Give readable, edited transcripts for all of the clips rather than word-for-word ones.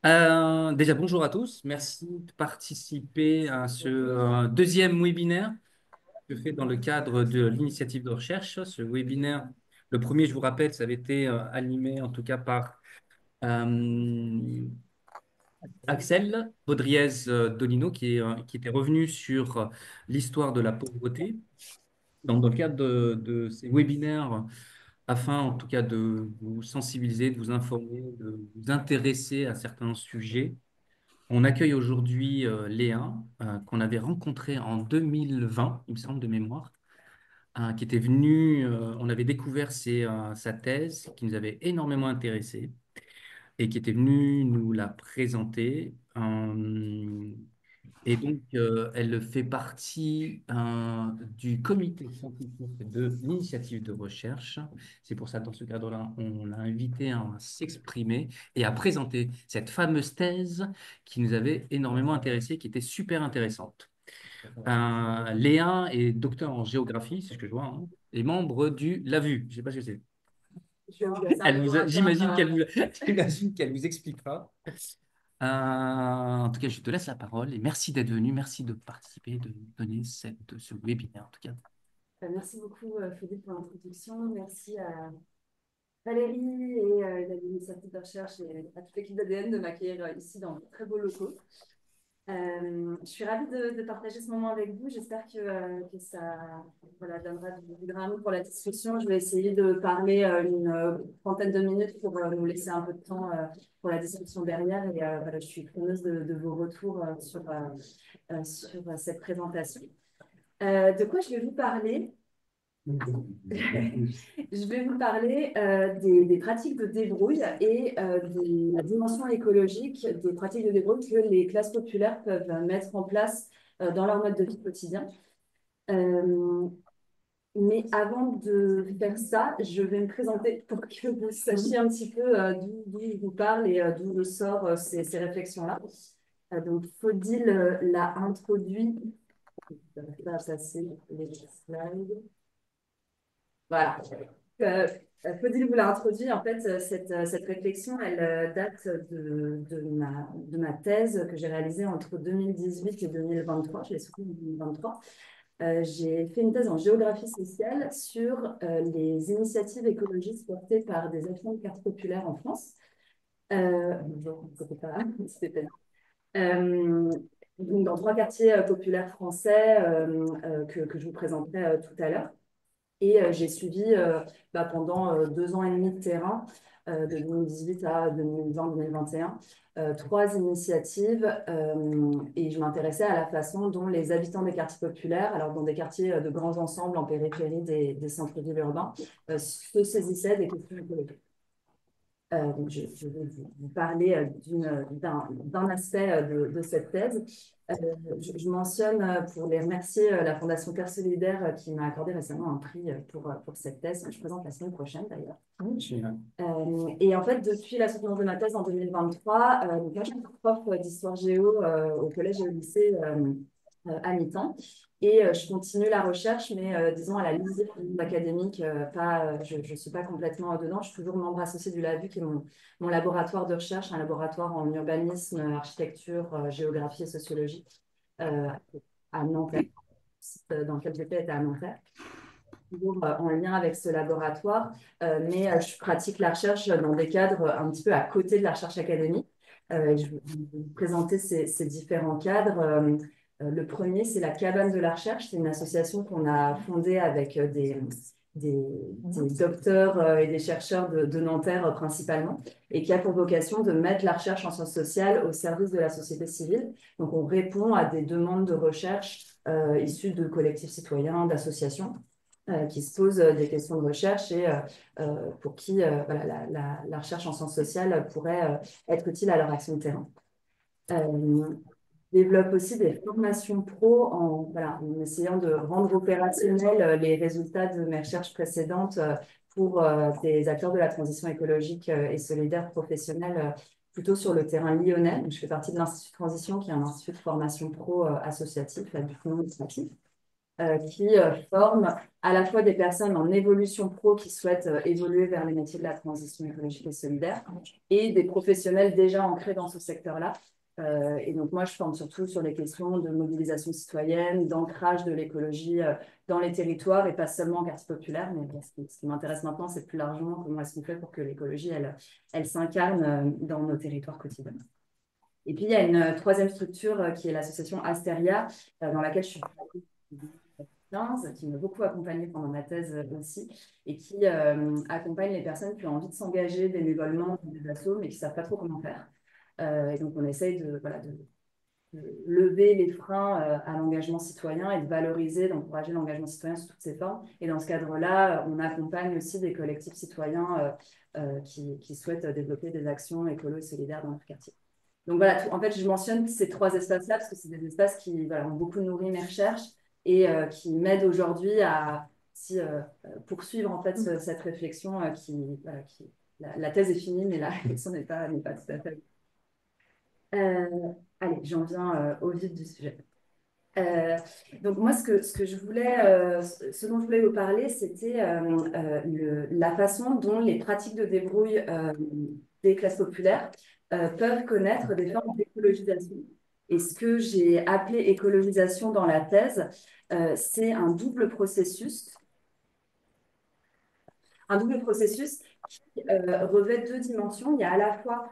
Déjà, bonjour à tous. Merci de participer à ce deuxième webinaire que je fais dans le cadre de l'initiative de recherche. Ce webinaire, le premier, je vous rappelle, ça avait été animé en tout cas par euh, Axel Baudriez-Dolino qui était revenu sur l'histoire de la pauvreté. Donc, dans le cadre de ces webinaires, afin en tout cas de vous sensibiliser, de vous informer, de vous intéresser à certains sujets. On accueille aujourd'hui Léa, qu'on avait rencontré en 2020, il me semble de mémoire, qui était venue, on avait découvert sa thèse qui nous avait énormément intéressés et qui était venue nous la présenter. Et donc, elle fait partie du comité scientifique de l'initiative de recherche. C'est pour ça, dans ce cadre-là, on l'a invité à s'exprimer et à présenter cette fameuse thèse qui nous avait énormément intéressés, qui était super intéressante. Léa est docteur en géographie, c'est ce que je vois, hein, et membre du LAVU. Je ne sais pas ce que c'est. J'imagine qu'elle vous expliquera. En tout cas, je te laisse la parole et merci d'être venu, merci de participer, de donner ce webinaire en tout cas. Merci beaucoup, Philippe, pour l'introduction. Merci à Valérie et à l'initiative de recherche et à toute l'équipe d'ADN de m'accueillir ici dans de très beaux locaux. Je suis ravie de partager ce moment avec vous. J'espère que ça voilà, donnera du grain pour la discussion. Je vais essayer de parler une trentaine de minutes pour nous laisser un peu de temps pour la discussion derrière. Et voilà, je suis preneuse de vos retours sur cette présentation. De quoi je vais vous parler? Je vais vous parler des pratiques de débrouille et de la dimension écologique des pratiques de débrouille que les classes populaires peuvent mettre en place dans leur mode de vie quotidien. Euh, mais avant de faire ça, je vais me présenter pour que vous sachiez un petit peu d'où je vous parle et d'où je sors ces réflexions-là. Donc, Faudil l'a introduit. Ça, c'est les slides. Voilà. Euh, Faudil vous l'a introduit, en fait, cette réflexion, elle date de ma thèse que j'ai réalisée entre 2018 et 2023. Je l'ai soutenue en 2023. J'ai fait une thèse en géographie sociale sur les initiatives écologistes portées par des actions de quartier populaire en France. Bonjour, c'était pas, c'était pas. Euh, donc dans trois quartiers populaires français que je vous présenterai tout à l'heure. Et j'ai suivi pendant 2 ans et demi de terrain, de 2018 à 2020-2021, trois initiatives et je m'intéressais à la façon dont les habitants des quartiers populaires, alors dans des quartiers de grands ensembles en périphérie des centres-villes urbains, se saisissaient des questions écologiques. Donc je vais vous parler d'un aspect de cette thèse. Je mentionne pour les remercier la Fondation Terre Solidaire qui m'a accordé récemment un prix pour cette thèse. Je présente la semaine prochaine d'ailleurs. Génial. Et en fait, depuis la soutenance de ma thèse en 2023, donc moi, je suis prof d'histoire géo au collège et au lycée à mi-temps. Et je continue la recherche, mais disons à la limite du monde académique, je ne suis pas complètement dedans. Je suis toujours membre associé du LAVU, qui est mon laboratoire de recherche, un laboratoire en urbanisme, architecture, géographie et sociologie euh, à Nanterre, dans lequel j'étais était à Nanterre, toujours en lien avec ce laboratoire, mais je pratique la recherche dans des cadres un petit peu à côté de la recherche académique. Je vais vous présenter ces différents cadres. Le premier, c'est la Cabane de la Recherche. C'est une association qu'on a fondée avec des docteurs et des chercheurs de Nanterre principalement, et qui a pour vocation de mettre la recherche en sciences sociales au service de la société civile. Donc, on répond à des demandes de recherche issues de collectifs citoyens, d'associations qui se posent des questions de recherche et pour qui voilà, la recherche en sciences sociales pourrait être utile à leur action de terrain. Euh, Développe aussi des formations pro voilà, en essayant de rendre opérationnels les résultats de mes recherches précédentes pour des acteurs de la transition écologique et solidaire professionnelle plutôt sur le terrain lyonnais. Donc, je fais partie de l'Institut de Transition, qui est un institut de formation pro associatif à but non lucratif. qui forme à la fois des personnes en évolution pro qui souhaitent évoluer vers les métiers de la transition écologique et solidaire et des professionnels déjà ancrés dans ce secteur-là. Et donc, moi, je forme surtout sur les questions de mobilisation citoyenne, d'ancrage de l'écologie dans les territoires et pas seulement en quartier populaire. Mais ce qui m'intéresse maintenant, c'est plus largement comment est-ce qu'on fait pour que l'écologie, elle s'incarne dans nos territoires quotidiens. Et puis, il y a une troisième structure qui est l'association Asteria, dans laquelle je suis qui m'a beaucoup accompagnée pendant ma thèse aussi, et qui accompagne les personnes qui ont envie de s'engager bénévolement dans des assos, mais qui ne savent pas trop comment faire. Et donc, on essaye de lever les freins à l'engagement citoyen et de valoriser, d'encourager l'engagement citoyen sous toutes ses formes. Et dans ce cadre-là, on accompagne aussi des collectifs citoyens qui souhaitent développer des actions écolo et solidaires dans leur quartier. Donc voilà, en fait, je mentionne ces trois espaces-là parce que c'est des espaces qui ont beaucoup nourri mes recherches et qui m'aident aujourd'hui à poursuivre en fait cette réflexion la thèse est finie, mais la réflexion n'est pas tout à fait. Allez, j'en viens au vif du sujet. Donc moi, ce dont je voulais vous parler, c'était la façon dont les pratiques de débrouille des classes populaires peuvent connaître des formes d'écologisation. Et ce que j'ai appelé écologisation dans la thèse, c'est un double processus qui revêt deux dimensions. Il y a à la fois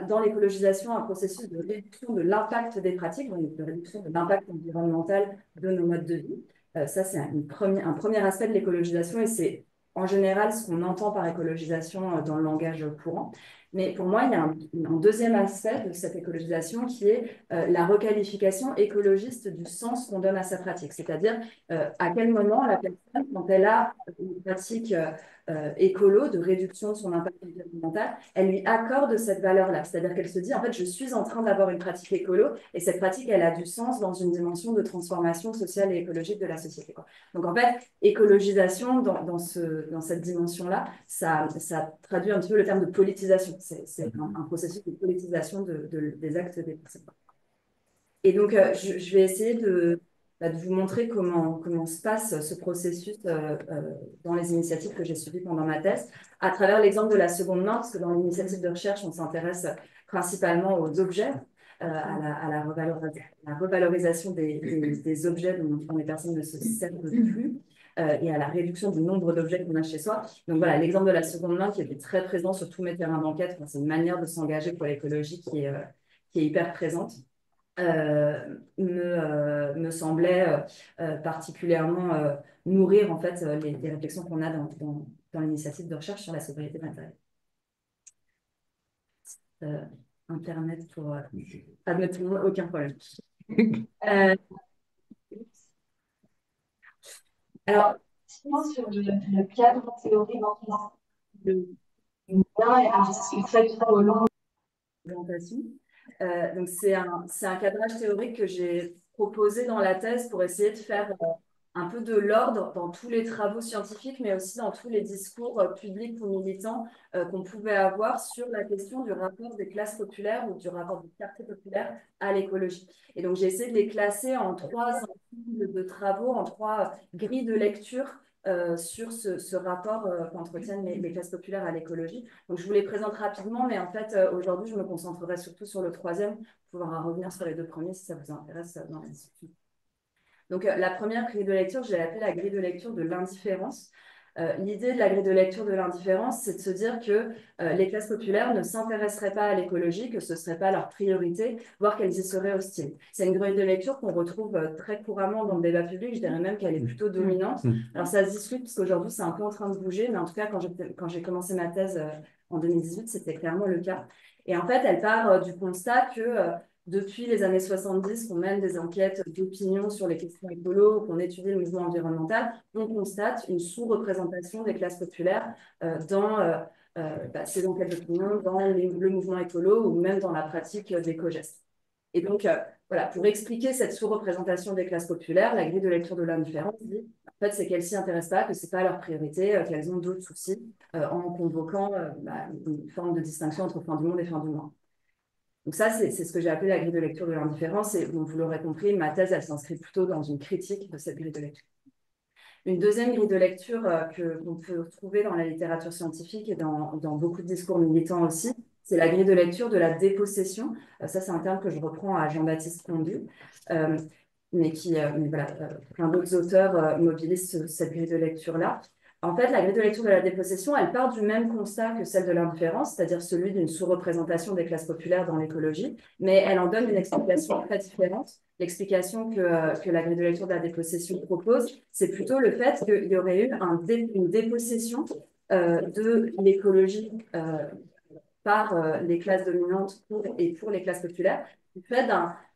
dans l'écologisation un processus de réduction de l'impact des pratiques, donc de réduction de l'impact environnemental de nos modes de vie. Ça, c'est un premier aspect de l'écologisation et c'est en général ce qu'on entend par écologisation dans le langage courant. Mais pour moi, il y a un deuxième aspect de cette écologisation qui est la requalification écologiste du sens qu'on donne à sa pratique. C'est-à-dire à quel moment la personne, quand elle a une pratique écolo, de réduction de son impact environnemental, elle lui accorde cette valeur-là. C'est-à-dire qu'elle se dit, en fait, je suis en train d'avoir une pratique écolo et cette pratique, elle a du sens dans une dimension de transformation sociale et écologique de la société, quoi. Donc, en fait, écologisation, dans cette dimension-là, ça traduit un petit peu le terme de politisation. C'est un processus de politisation des actes des personnes. Et donc, je vais essayer de vous montrer comment se passe ce processus dans les initiatives que j'ai suivies pendant ma thèse, à travers l'exemple de la seconde main, parce que dans l'initiative de recherche, on s'intéresse principalement aux objets, à la revalorisation des objets dont les personnes ne se servent plus. Et à la réduction du nombre d'objets qu'on a chez soi. Donc voilà, l'exemple de la seconde main qui était très présent sur tous mes terrains d'enquête, c'est une manière de s'engager pour l'écologie qui est hyper présente. Me semblait particulièrement nourrir en fait les réflexions qu'on a dans l'initiative de recherche sur la sobriété matérielle. Internet pour admettre tout le monde, aucun problème. Alors, sinon, sur le cadre théorique de bien et un très au long de présentation. Donc, c'est un cadrage théorique que j'ai proposé dans la thèse pour essayer de faire un peu de l'ordre dans tous les travaux scientifiques, mais aussi dans tous les discours publics ou militants qu'on pouvait avoir sur la question du rapport des classes populaires ou du rapport des quartiers populaires à l'écologie. Et donc, j'ai essayé de les classer en trois ensembles de travaux, en trois grilles de lecture sur ce rapport qu'entretiennent les classes populaires à l'écologie. Donc, je vous les présente rapidement, mais en fait, aujourd'hui, je me concentrerai surtout sur le troisième, pour pouvoir revenir sur les deux premiers si ça vous intéresse dans la discussion. Donc, la première grille de lecture, je l'ai appelée la grille de lecture de l'indifférence. L'idée de la grille de lecture de l'indifférence, c'est de se dire que les classes populaires ne s'intéresseraient pas à l'écologie, que ce ne serait pas leur priorité, voire qu'elles y seraient hostiles. C'est une grille de lecture qu'on retrouve très couramment dans le débat public, je dirais même qu'elle est plutôt dominante. Alors ça se discute parce qu'aujourd'hui c'est un peu en train de bouger, mais en tout cas quand j'ai commencé ma thèse en 2018, c'était clairement le cas. Et en fait, elle part du constat que depuis les années 70, qu'on mène des enquêtes d'opinion sur les questions écolo, qu'on étudie le mouvement environnemental, on constate une sous-représentation des classes populaires dans ces enquêtes d'opinion, dans le mouvement écolo ou même dans la pratique d'éco-gestes. Et donc, voilà, pour expliquer cette sous-représentation des classes populaires, la grille de lecture de l'indifférence dit en fait, c'est qu'elles ne s'y intéressent pas, que ce n'est pas leur priorité, qu'elles ont d'autres soucis, en convoquant une forme de distinction entre fin du monde et fin du mois. Donc ça, c'est ce que j'ai appelé la grille de lecture de l'indifférence. Et donc, vous l'aurez compris, ma thèse, elle s'inscrit plutôt dans une critique de cette grille de lecture. Une deuxième grille de lecture qu'on peut trouver dans la littérature scientifique et dans beaucoup de discours militants aussi, c'est la grille de lecture de la dépossession. Ça, c'est un terme que je reprends à Jean-Baptiste Pondu, euh, mais voilà, plein d'autres auteurs mobilisent cette grille de lecture-là. En fait, la grille de lecture de la dépossession, elle part du même constat que celle de l'indifférence, c'est-à-dire celui d'une sous-représentation des classes populaires dans l'écologie, mais elle en donne une explication très différente. L'explication que la grille de lecture de la dépossession propose, c'est plutôt le fait qu'il y aurait eu une dépossession de l'écologie par les classes dominantes et pour les classes populaires, du fait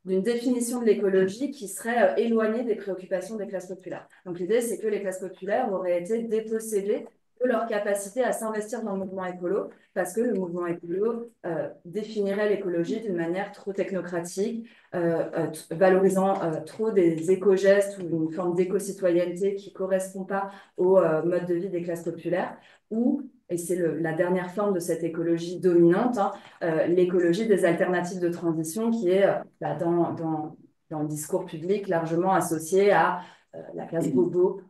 d'une définition de l'écologie qui serait éloignée des préoccupations des classes populaires. Donc l'idée, c'est que les classes populaires auraient été dépossédées de leur capacité à s'investir dans le mouvement écolo, parce que le mouvement écolo définirait l'écologie d'une manière trop technocratique, valorisant trop des éco-gestes ou une forme d'éco-citoyenneté qui ne correspond pas au mode de vie des classes populaires, ou et c'est la dernière forme de cette écologie dominante, hein, l'écologie des alternatives de transition qui est dans le discours public largement associée à la classe bobo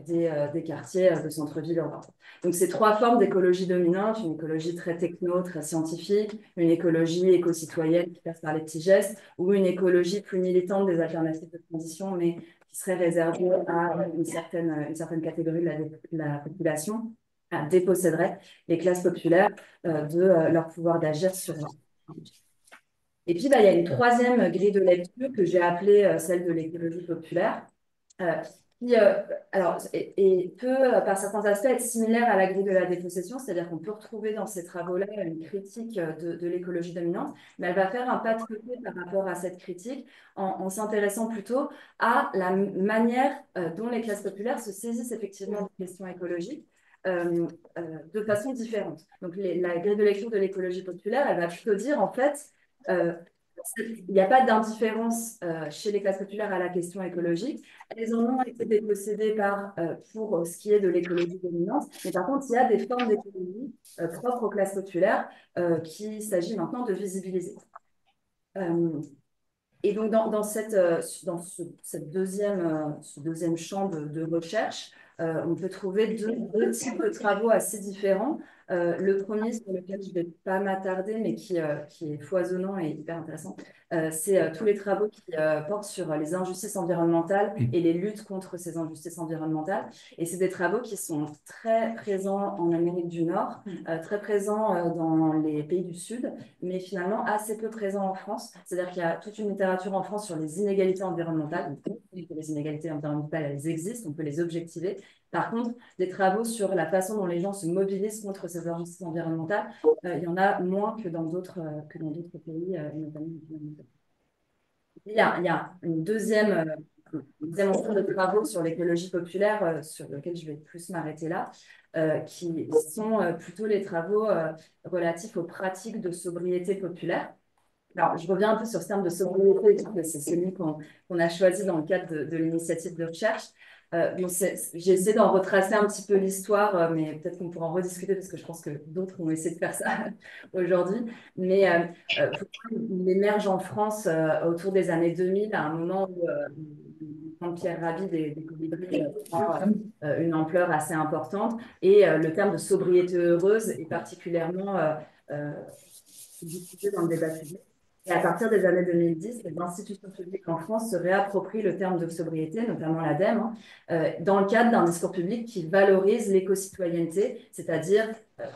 des quartiers de centre-ville urbain. Donc, ces trois formes d'écologie dominante, une écologie très techno, très scientifique, une écologie éco-citoyenne qui passe par les petits gestes, ou une écologie plus militante des alternatives de transition, mais qui serait réservée à une certaine catégorie de la population, déposséderait les classes populaires de leur pouvoir d'agir sur. Et puis, bah, il y a une troisième grille de lecture que j'ai appelée celle de l'écologie populaire, euh, qui alors, et peut, par certains aspects, être similaire à la grille de la dépossession, c'est-à-dire qu'on peut retrouver dans ces travaux-là une critique de l'écologie dominante, mais elle va faire un pas de côté par rapport à cette critique en s'intéressant plutôt à la manière dont les classes populaires se saisissent effectivement des questions écologiques. De façon différente. Donc, la grille de lecture de l'écologie populaire, elle va plutôt dire, en fait, euh, il n'y a pas d'indifférence chez les classes populaires à la question écologique. Elles en ont été dépossédées pour ce qui est de l'écologie dominante. Mais par contre, il y a des formes d'écologie propres aux classes populaires qu'il s'agit maintenant de visibiliser. Et donc, dans ce deuxième champ de recherche, on peut trouver deux types de travaux assez différents. Le premier, sur lequel je ne vais pas m'attarder, mais qui est foisonnant et hyper intéressant, c'est tous les travaux qui portent sur les injustices environnementales et les luttes contre ces injustices environnementales. Et c'est des travaux qui sont très présents en Amérique du Nord, très présents dans les pays du Sud, mais finalement assez peu présents en France. C'est-à-dire qu'il y a toute une littérature en France sur les inégalités environnementales. Donc, les inégalités environnementales, elles existent, on peut les objectiver. Par contre, des travaux sur la façon dont les gens se mobilisent contre ces injustices environnementales, il y en a moins que dans d'autres pays, et notamment il y a une deuxième ensemble de travaux sur l'écologie populaire, sur lequel je vais plus m'arrêter là, qui sont plutôt les travaux relatifs aux pratiques de sobriété populaire. Alors, je reviens un peu sur ce terme de sobriété, parce que c'est celui qu'on a choisi dans le cadre de l'initiative de recherche. J'ai essayé d'en retracer un petit peu l'histoire, mais peut-être qu'on pourra en rediscuter parce que je pense que d'autres ont essayé de faire ça aujourd'hui. Mais il émerge en France autour des années 2000, à un moment où Jean-Pierre Rabhi des Colibris prend une ampleur assez importante. Et le terme de sobriété heureuse est particulièrement discuté dans le débat public. Et à partir des années 2010, les institutions publiques en France se réapproprient le terme de sobriété, notamment l'ADEME, dans le cadre d'un discours public qui valorise l'éco-citoyenneté, c'est-à-dire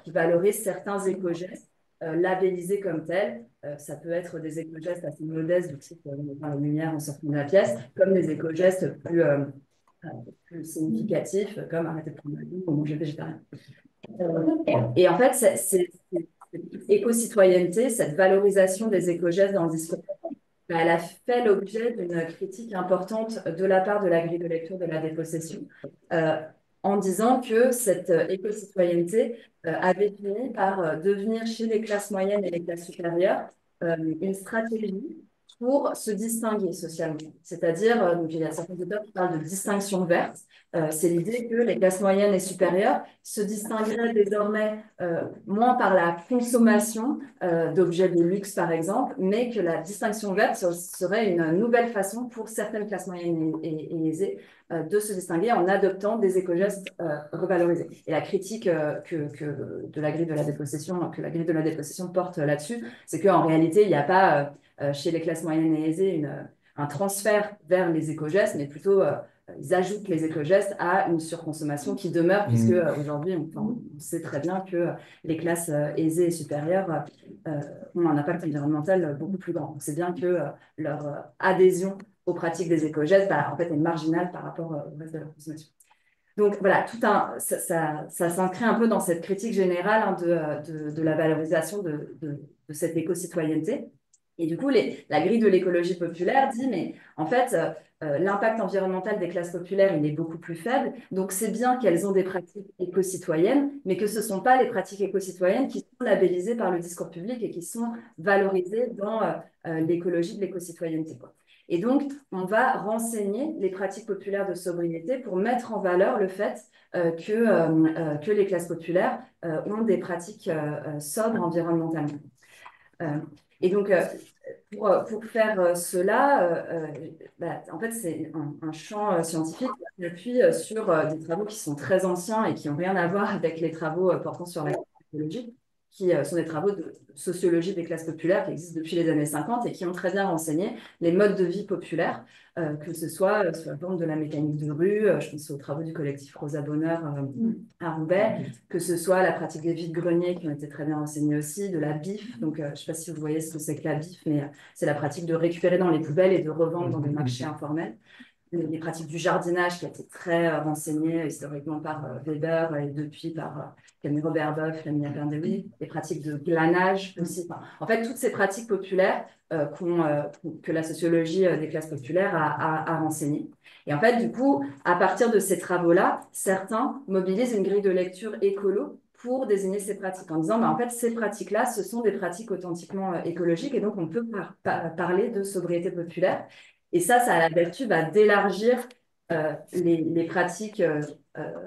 qui valorise certains éco-gestes labellisés comme tels. Ça peut être des éco-gestes assez modestes, du type mettre la lumière en sortant de la pièce, comme des éco-gestes plus significatifs, comme arrêter de prendre la ou manger végétarien. Et en fait, c'est éco-citoyenneté, cette valorisation des éco-gestes dans le discours, elle a fait l'objet d'une critique importante de la part de la grille de lecture de la dépossession, en disant que cette éco-citoyenneté avait fini par devenir chez les classes moyennes et les classes supérieures une stratégie pour se distinguer socialement. C'est-à-dire, donc, il y a certains auteurs qui parlent de distinction verte. C'est l'idée que les classes moyennes et supérieures se distingueraient désormais moins par la consommation d'objets de luxe, par exemple, mais que la distinction verte serait une nouvelle façon pour certaines classes moyennes et aisées de se distinguer en adoptant des éco-gestes revalorisés. Et la critique de la grille de la dépossession, que la grille de la dépossession porte là-dessus, c'est qu'en réalité, il n'y a pas chez les classes moyennes et aisées un transfert vers les éco-gestes, mais plutôt ils ajoutent les éco-gestes à une surconsommation qui demeure, puisque aujourd'hui, on sait très bien que les classes aisées et supérieures ont un impact environnemental beaucoup plus grand. On sait bien que leur adhésion aux pratiques des éco-gestes, en fait, est marginale par rapport au reste de la consommation. Donc voilà, ça s'inscrit un peu dans cette critique générale hein, de la valorisation de cette éco-citoyenneté. Et du coup, la grille de l'écologie populaire dit, mais en fait, l'impact environnemental des classes populaires, il est beaucoup plus faible. Donc, c'est bien qu'elles ont des pratiques éco-citoyennes, mais que ce ne sont pas les pratiques éco-citoyennes qui sont labellisées par le discours public et qui sont valorisées dans l'écologie de l'éco-citoyenneté, quoi. Et donc, on va renseigner les pratiques populaires de sobriété pour mettre en valeur le fait que les classes populaires ont des pratiques sobres environnementalement. Et donc, pour faire cela, en fait, c'est un champ scientifique qui appuie sur des travaux qui sont très anciens et qui n'ont rien à voir avec les travaux portant sur la écologie, qui sont des travaux de sociologie des classes populaires qui existent depuis les années 50 et qui ont très bien renseigné les modes de vie populaires, que ce soit sous la forme de la mécanique de rue, je pense aux travaux du collectif Rosa Bonheur à Roubaix, que ce soit la pratique des vides-greniers qui ont été très bien renseignés aussi, de la BIF. Donc, je ne sais pas si vous voyez ce que c'est que la BIF, mais c'est la pratique de récupérer dans les poubelles et de revendre dans des marchés informels. Les pratiques du jardinage qui a été très renseignées historiquement par Weber et depuis par Camille Robert-Boeuf, Lamia Berndewi, les pratiques de glanage aussi. Enfin, en fait, toutes ces pratiques populaires que la sociologie des classes populaires a renseignées. Et en fait, du coup, à partir de ces travaux-là, certains mobilisent une grille de lecture écolo pour désigner ces pratiques, en disant, en fait, ces pratiques-là, ce sont des pratiques authentiquement écologiques, et donc on peut parler de sobriété populaire. Et ça a la vertu d'élargir les pratiques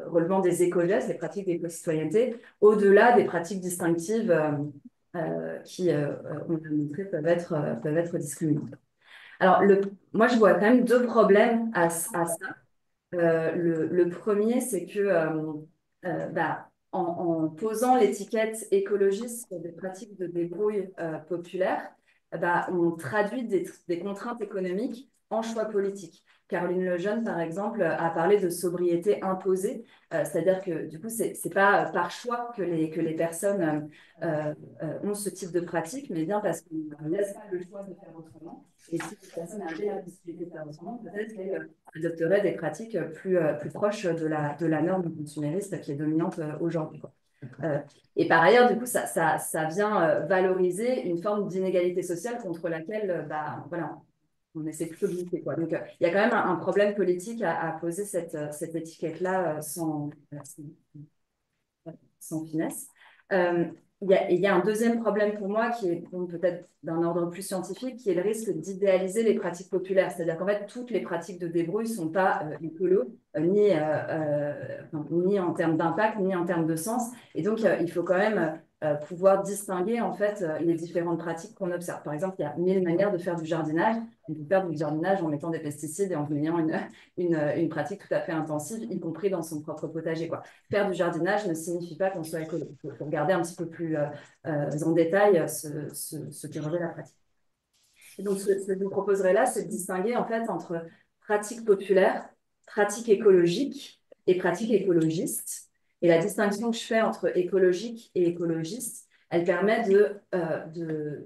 relevant des éco-gestes, les pratiques d'éco-citoyenneté, au-delà des pratiques distinctives qui, on l'a montré, peuvent être discriminantes. Alors, moi, je vois quand même deux problèmes à ça. Le premier, c'est que en posant l'étiquette écologiste sur des pratiques de débrouille populaires, on traduit des contraintes économiques en choix politiques. Caroline Lejeune, par exemple, a parlé de sobriété imposée, c'est-à-dire que du coup, ce n'est pas par choix que les personnes ont ce type de pratique, mais bien parce qu'on ne laisse pas le choix de faire autrement. Et si les personnes avaient la possibilité de faire autrement, peut-être qu'elles adopteraient des pratiques plus proches de la norme consumériste qui est dominante aujourd'hui. Et par ailleurs, du coup, ça vient valoriser une forme d'inégalité sociale contre laquelle voilà, on essaie plutôt de lutter, quoi. Donc, il y a quand même un problème politique à poser cette étiquette-là sans finesse. Il y a un deuxième problème pour moi qui est peut-être d'un ordre plus scientifique, qui est le risque d'idéaliser les pratiques populaires. C'est-à-dire qu'en fait, toutes les pratiques de débrouille ne sont pas écolo, ni en termes d'impact, ni en termes de sens. Et donc, il faut quand même pouvoir distinguer en fait les différentes pratiques qu'on observe. Par exemple, il y a 1000 manières de faire du jardinage. On peut faire du jardinage en mettant des pesticides et en ayant une pratique tout à fait intensive, y compris dans son propre potager, quoi. Faire du jardinage ne signifie pas qu'on soit écolo. Il faut regarder un petit peu plus en détail ce qui revêt la pratique. Et donc, ce que je vous proposerai là, c'est de distinguer en fait entre pratique populaire, pratique écologique et pratique écologiste. Et la distinction que je fais entre écologique et écologiste, elle permet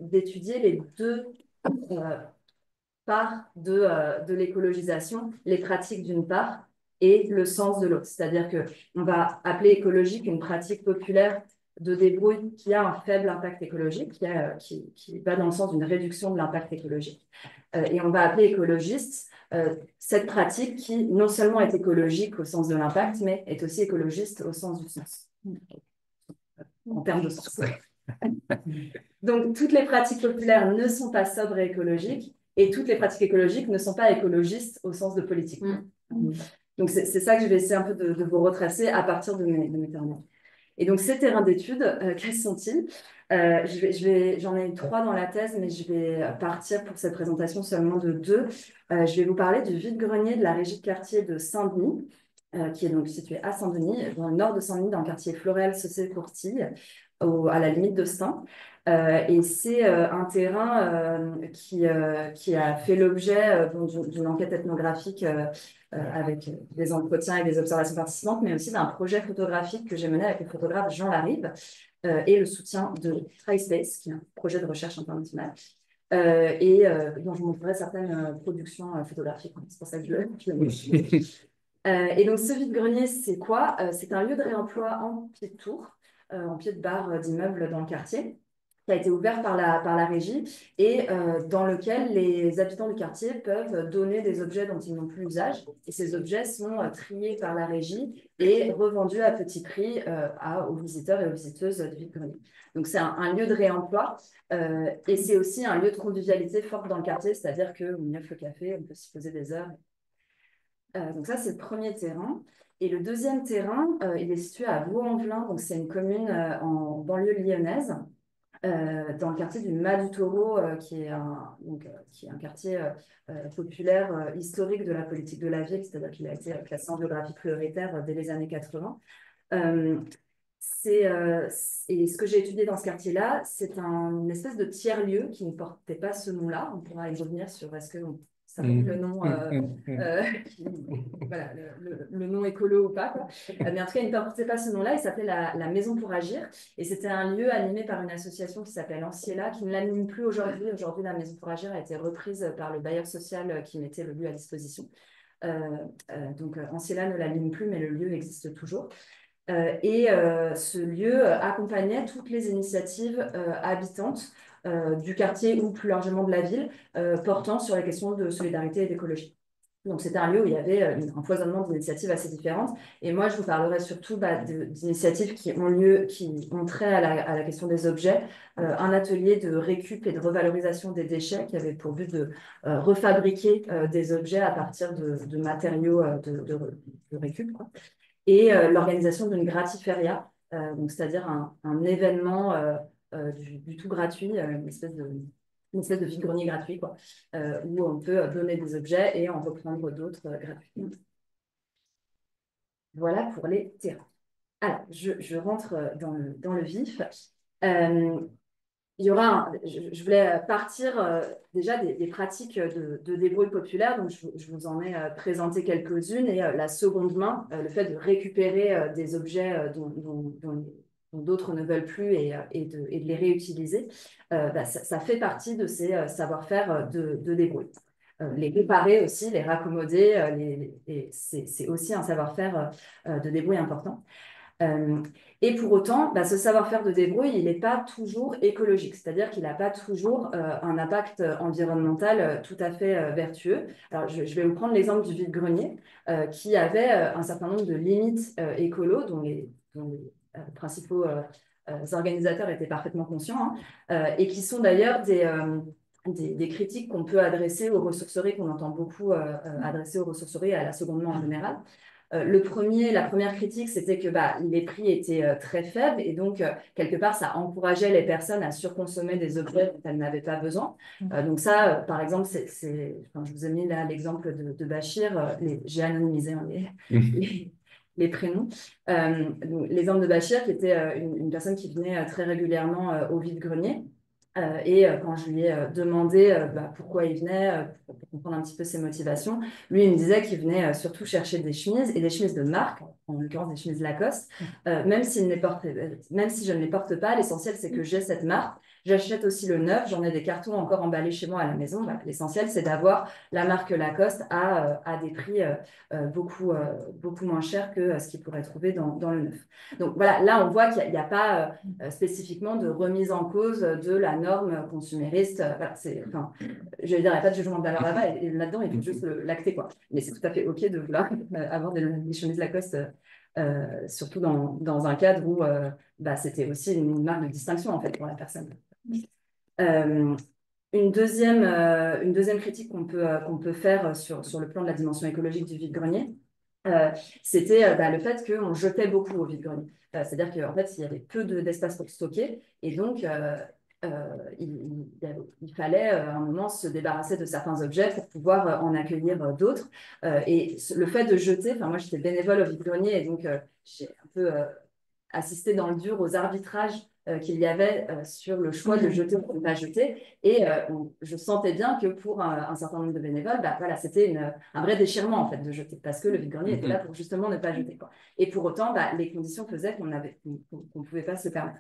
d'étudier les deux parts de l'écologisation, les pratiques d'une part et le sens de l'autre. C'est-à-dire qu'on va appeler écologique une pratique populaire de débrouille qui a un faible impact écologique, qui va dans le sens d'une réduction de l'impact écologique. Et on va appeler écologiste cette pratique qui non seulement est écologique au sens de l'impact, mais est aussi écologiste au sens du sens, en termes de sens. Donc, toutes les pratiques populaires ne sont pas sobres et écologiques, Et toutes les pratiques écologiques ne sont pas écologistes au sens de politique. Donc, c'est ça que je vais essayer un peu de vous retracer à partir de mes terrains. Et donc, ces terrains d'études, quels sont-ils? J'en ai eu 3 dans la thèse, mais je vais partir pour cette présentation seulement de 2. Je vais vous parler du vide-grenier de la régie de quartier de Saint-Denis, qui est donc situé à Saint-Denis, dans le nord de Saint-Denis, dans le quartier Floréal-Saussay-Courtille, à la limite de Stains. Et c'est un terrain qui a fait l'objet d'une enquête ethnographique avec des entretiens et des observations participantes, mais aussi d'un projet photographique que j'ai mené avec le photographe Jean Larive et le soutien de TriSpace, qui est un projet de recherche international, dont je vous montrerai certaines productions photographiques. C'est pour ça que je le montre. Et donc, ce vide-grenier, c'est quoi? C'est un lieu de réemploi en pied de tour, en pied de barre d'immeuble dans le quartier, qui a été ouvert par la régie et dans lequel les habitants du quartier peuvent donner des objets dont ils n'ont plus usage. Et ces objets sont triés par la régie et revendus à petit prix aux visiteurs et aux visiteuses du vide-grenier. Donc, c'est un lieu de réemploi et c'est aussi un lieu de convivialité forte dans le quartier, c'est-à-dire qu'on y offre le café, on peut s'y poser des heures. Donc ça, c'est le premier terrain. Et le deuxième terrain, il est situé à Vaux-en-Velin, donc c'est une commune en banlieue lyonnaise, dans le quartier du Mas du Taureau, qui est un quartier populaire historique de la politique de la ville, c'est-à-dire qu'il a été classé en biographie prioritaire dès les années 80. Et ce que j'ai étudié dans ce quartier-là, c'est une espèce de tiers-lieu qui ne portait pas ce nom-là. On pourra y revenir sur est-ce que ça porte le nom, voilà, le nom écolo ou pas, quoi. Mais en tout cas, il ne portait pas ce nom-là. Il s'appelait la Maison pour Agir. Et c'était un lieu animé par une association qui s'appelle Anciella, qui ne l'anime plus aujourd'hui. Aujourd'hui, la Maison pour Agir a été reprise par le bailleur social qui mettait le lieu à disposition. Donc, Anciella ne l'anime plus, mais le lieu existe toujours. Ce lieu accompagnait toutes les initiatives habitantes du quartier ou plus largement de la ville portant sur les questions de solidarité et d'écologie. Donc, c'était un lieu où il y avait un foisonnement d'initiatives assez différentes. Et moi, je vous parlerai surtout d'initiatives qui ont trait à la question des objets. Un atelier de récup et de revalorisation des déchets qui avait pour but de refabriquer des objets à partir de matériaux de récup, quoi. Et l'organisation d'une gratiféria, c'est-à-dire un événement du tout gratuit, une espèce de vide-grenier gratuit, quoi, où on peut donner des objets et en reprendre d'autres gratuitement. Voilà pour les terrains. Alors, je rentre dans le vif. Je voulais partir déjà des pratiques de débrouille populaire, donc je vous en ai présenté quelques-unes, et la seconde main, le fait de récupérer des objets dont d'autres ne veulent plus et de les réutiliser, ça fait partie de ces savoir-faire de débrouille. Les réparer aussi, les raccommoder, c'est aussi un savoir-faire de débrouille important. Et pour autant, ce savoir-faire de débrouille, il n'est pas toujours écologique, c'est-à-dire qu'il n'a pas toujours un impact environnemental tout à fait vertueux. Alors, je vais vous prendre l'exemple du vide-grenier, qui avait un certain nombre de limites écolo, dont les principaux organisateurs étaient parfaitement conscients, et qui sont d'ailleurs des critiques qu'on peut adresser aux ressourceries, qu'on entend beaucoup adresser aux ressourceries et à la seconde main en général. La première critique, c'était que les prix étaient très faibles et donc, quelque part, ça encourageait les personnes à surconsommer des objets dont elles n'avaient pas besoin. Donc ça, par exemple, je vous ai mis là l'exemple de Bachir. J'ai anonymisé les prénoms. L'exemple de Bachir, qui était une personne qui venait très régulièrement au vide-grenier. Quand je lui ai demandé pourquoi il venait, pour comprendre un petit peu ses motivations, lui, il me disait qu'il venait surtout chercher des chemises, et des chemises de marque, en l'occurrence des chemises Lacoste. Même si je ne les porte pas, l'essentiel, c'est que j'ai cette marque. J'achète aussi le neuf, j'en ai des cartons encore emballés chez moi à la maison. L'essentiel, c'est d'avoir la marque Lacoste à des prix beaucoup moins chers que ce qu'il pourrait trouver dans le neuf. Donc voilà, là, on voit qu'il n'y a pas spécifiquement de remise en cause de la norme consumériste. Voilà, je veux dire, il n'y a pas de jugement de valeur là-bas, et là-dedans, il faut juste l'acter, quoi. Mais c'est tout à fait OK de vouloir avoir des chemises Lacoste, surtout dans un cadre où c'était aussi une marque de distinction, en fait, pour la personne. Une deuxième critique qu'on peut faire sur le plan de la dimension écologique du vide-grenier, c'était le fait qu'on jetait beaucoup au vide-grenier. C'est-à-dire qu'en fait, il y avait peu d'espace pour stocker et donc il fallait à un moment se débarrasser de certains objets pour pouvoir en accueillir d'autres. Et le fait de jeter, enfin moi j'étais bénévole au vide-grenier et donc j'ai un peu assisté dans le dur aux arbitrages qu'il y avait sur le choix de jeter ou de ne pas jeter. Et je sentais bien que pour un certain nombre de bénévoles, voilà, c'était un vrai déchirement en fait de jeter, parce que le vide-grenier était là pour justement ne pas jeter, quoi. Et pour autant, les conditions faisaient qu'on ne pouvait pas se permettre.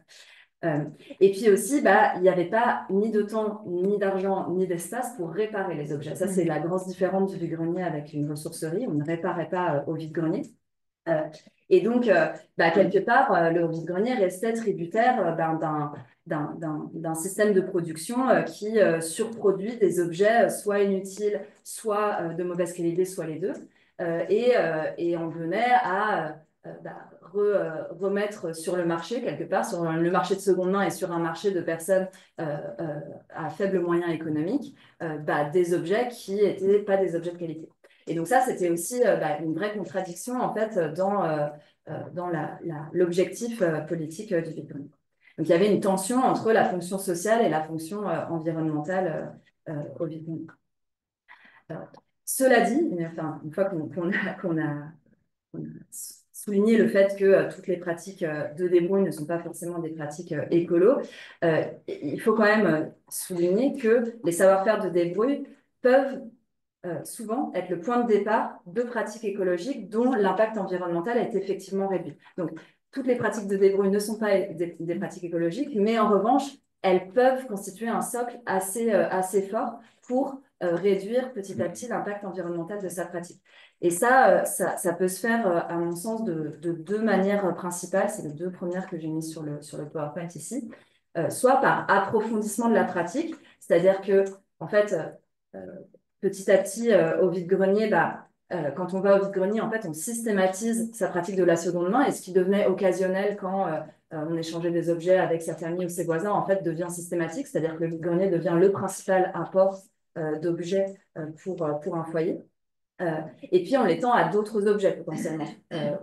Et puis aussi, il n'y avait pas ni de temps, ni d'argent, ni d'espace pour réparer les objets. Ça, c'est la grosse différence du vide-grenier avec une ressourcerie. On ne réparait pas au vide-grenier. Euh, et donc, quelque part, le vide-grenier restait tributaire d'un système de production qui surproduit des objets soit inutiles, soit de mauvaise qualité, soit les deux. Et on venait à remettre sur le marché, quelque part, sur le marché de seconde main et sur un marché de personnes à faible moyen économique, des objets qui n'étaient pas des objets de qualité. Et donc ça, c'était aussi une vraie contradiction en fait dans l'objectif politique du vide-grenier. Donc il y avait une tension entre la fonction sociale et la fonction environnementale au vide-grenier. Cela dit, une fois qu'on a souligné le fait que toutes les pratiques de débrouille ne sont pas forcément des pratiques écolo, il faut quand même souligner que les savoir-faire de débrouille peuvent souvent être le point de départ de pratiques écologiques dont l'impact environnemental est effectivement réduit. Donc, toutes les pratiques de débrouille ne sont pas des pratiques écologiques, mais en revanche, elles peuvent constituer un socle assez fort pour réduire petit à petit l'impact environnemental de sa pratique. Et ça peut se faire, à mon sens, de deux manières principales. C'est les deux premières que j'ai mises sur le PowerPoint ici. Soit par approfondissement de la pratique, c'est-à-dire que, en fait, petit à petit, au vide-grenier, quand on va au vide-grenier, en fait, on systématise sa pratique de la seconde main et ce qui devenait occasionnel quand on échangeait des objets avec sa famille ou ses voisins, en fait, devient systématique, c'est-à-dire que le vide-grenier devient le principal apport d'objets pour un foyer. Et puis, on l'étend à d'autres objets potentiellement.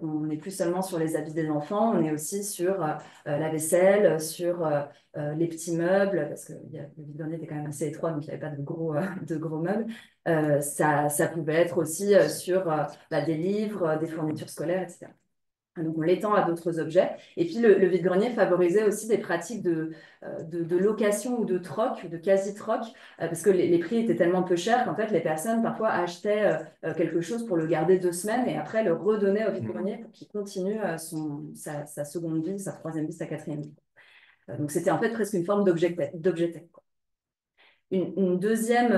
On n'est plus seulement sur les habits des enfants, on est aussi sur la vaisselle, sur les petits meubles, parce que le vide-grenier était quand même assez étroit, donc il n'y avait pas de gros meubles. Ça pouvait être aussi sur des livres, des fournitures scolaires, etc. Donc, on l'étend à d'autres objets. Et puis, le vide-grenier favorisait aussi des pratiques de location ou de troc, de quasi-troc, parce que les prix étaient tellement peu chers qu'en fait, les personnes, parfois, achetaient quelque chose pour le garder 2 semaines et après le redonnaient au vide-grenier pour qu'il continue sa seconde vie, sa troisième vie, sa quatrième vie. Donc, c'était en fait presque une forme d'objet-tech. Une deuxième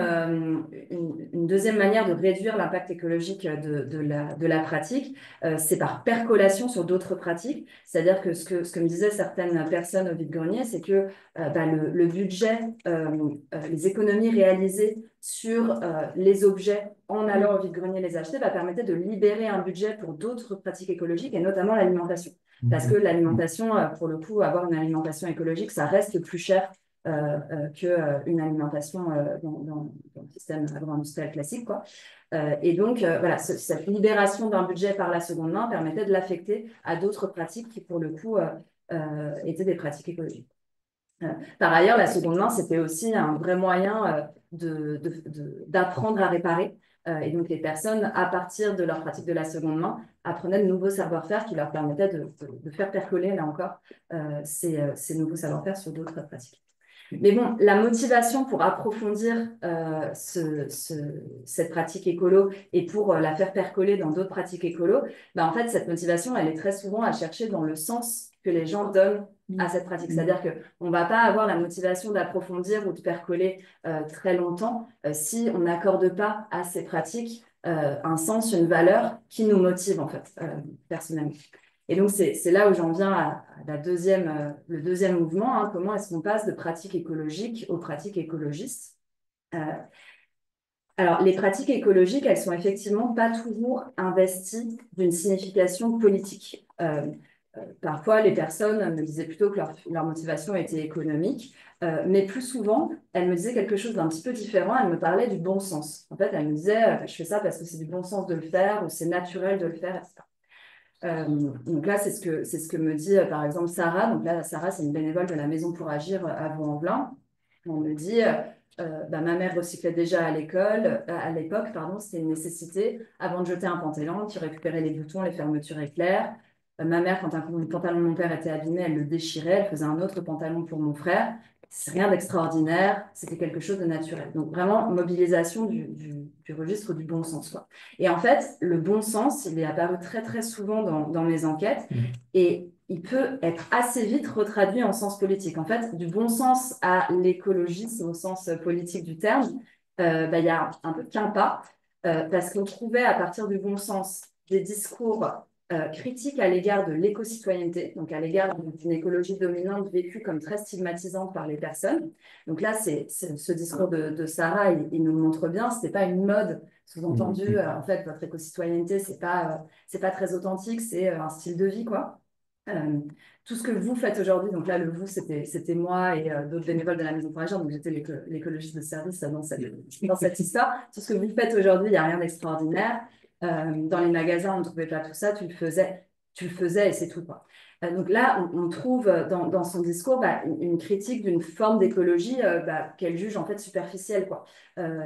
manière de réduire l'impact écologique de la pratique, c'est par percolation sur d'autres pratiques. C'est-à-dire que ce que me disaient certaines personnes au vide-grenier, c'est que le budget, les économies réalisées sur les objets en allant au vide-grenier les acheter, permettait de libérer un budget pour d'autres pratiques écologiques et notamment l'alimentation. Parce que l'alimentation, pour le coup, avoir une alimentation écologique, ça reste plus cher qu'une alimentation dans le système agro-industriel classique, quoi. Et donc, voilà, cette libération d'un budget par la seconde main permettait de l'affecter à d'autres pratiques qui, pour le coup, étaient des pratiques écologiques. Par ailleurs, la seconde main, c'était aussi un vrai moyen d'apprendre à réparer. Et donc, les personnes, à partir de leur pratique de la seconde main, apprenaient de nouveaux savoir-faire qui leur permettaient de faire percoler, là encore, ces nouveaux savoir-faire sur d'autres pratiques. Mais bon, la motivation pour approfondir cette pratique écolo et pour la faire percoler dans d'autres pratiques écolo, en fait, cette motivation, elle est très souvent à chercher dans le sens que les gens donnent à cette pratique. C'est-à-dire qu'on ne va pas avoir la motivation d'approfondir ou de percoler très longtemps si on n'accorde pas à ces pratiques un sens, une valeur qui nous motive, en fait, personnellement. Et donc, c'est là où j'en viens à le deuxième mouvement. Hein, comment est-ce qu'on passe de pratiques écologiques aux pratiques écologistes? Alors, les pratiques écologiques, elles sont effectivement pas toujours investies d'une signification politique. parfois, les personnes me disaient plutôt que leur motivation était économique, mais plus souvent, elles me disaient quelque chose d'un petit peu différent. Elles me parlaient du bon sens. En fait, elles me disaient, je fais ça parce que c'est du bon sens de le faire ou c'est naturel de le faire, etc. Donc là, c'est ce que me dit, par exemple, Sarah. Donc là, Sarah, c'est une bénévole de la Maison pour Agir à Vaux-en-Velin. On me dit, bah, ma mère recyclait déjà à l'école, à l'époque, pardon, c'était une nécessité. Avant de jeter un pantalon, qui récupérait les boutons, les fermetures éclair. Ma mère, quand un pantalon de mon père était abîmé, elle le déchirait, elle faisait un autre pantalon pour mon frère. C'est rien d'extraordinaire, c'était quelque chose de naturel. Donc vraiment, mobilisation du registre du bon sens, quoi. Et en fait, le bon sens, il est apparu très très souvent dans mes enquêtes et il peut être assez vite retraduit en sens politique. En fait, du bon sens à l'écologisme au sens politique du terme, bah, il y a un peu qu'un pas parce qu'on trouvait à partir du bon sens des discours critiques à l'égard de l'éco-citoyenneté, donc à l'égard d'une écologie dominante vécue comme très stigmatisante par les personnes. Donc là, ce discours de Sarah, il nous montre bien, ce n'était pas une mode. Sous-entendu, en fait, votre éco-citoyenneté, c'est pas très authentique, c'est un style de vie, quoi. Euh, tout ce que vous faites aujourd'hui, donc là, le vous, c'était moi et d'autres bénévoles de la Maison pour Agir, donc j'étais l'écologiste de service dans cette histoire. Tout ce que vous faites aujourd'hui, il n'y a rien d'extraordinaire. Dans les magasins, on ne trouvait pas tout ça, tu le faisais et c'est tout, quoi. Donc là, on trouve dans son discours bah, une critique d'une forme d'écologie bah, qu'elle juge en fait superficielle, quoi.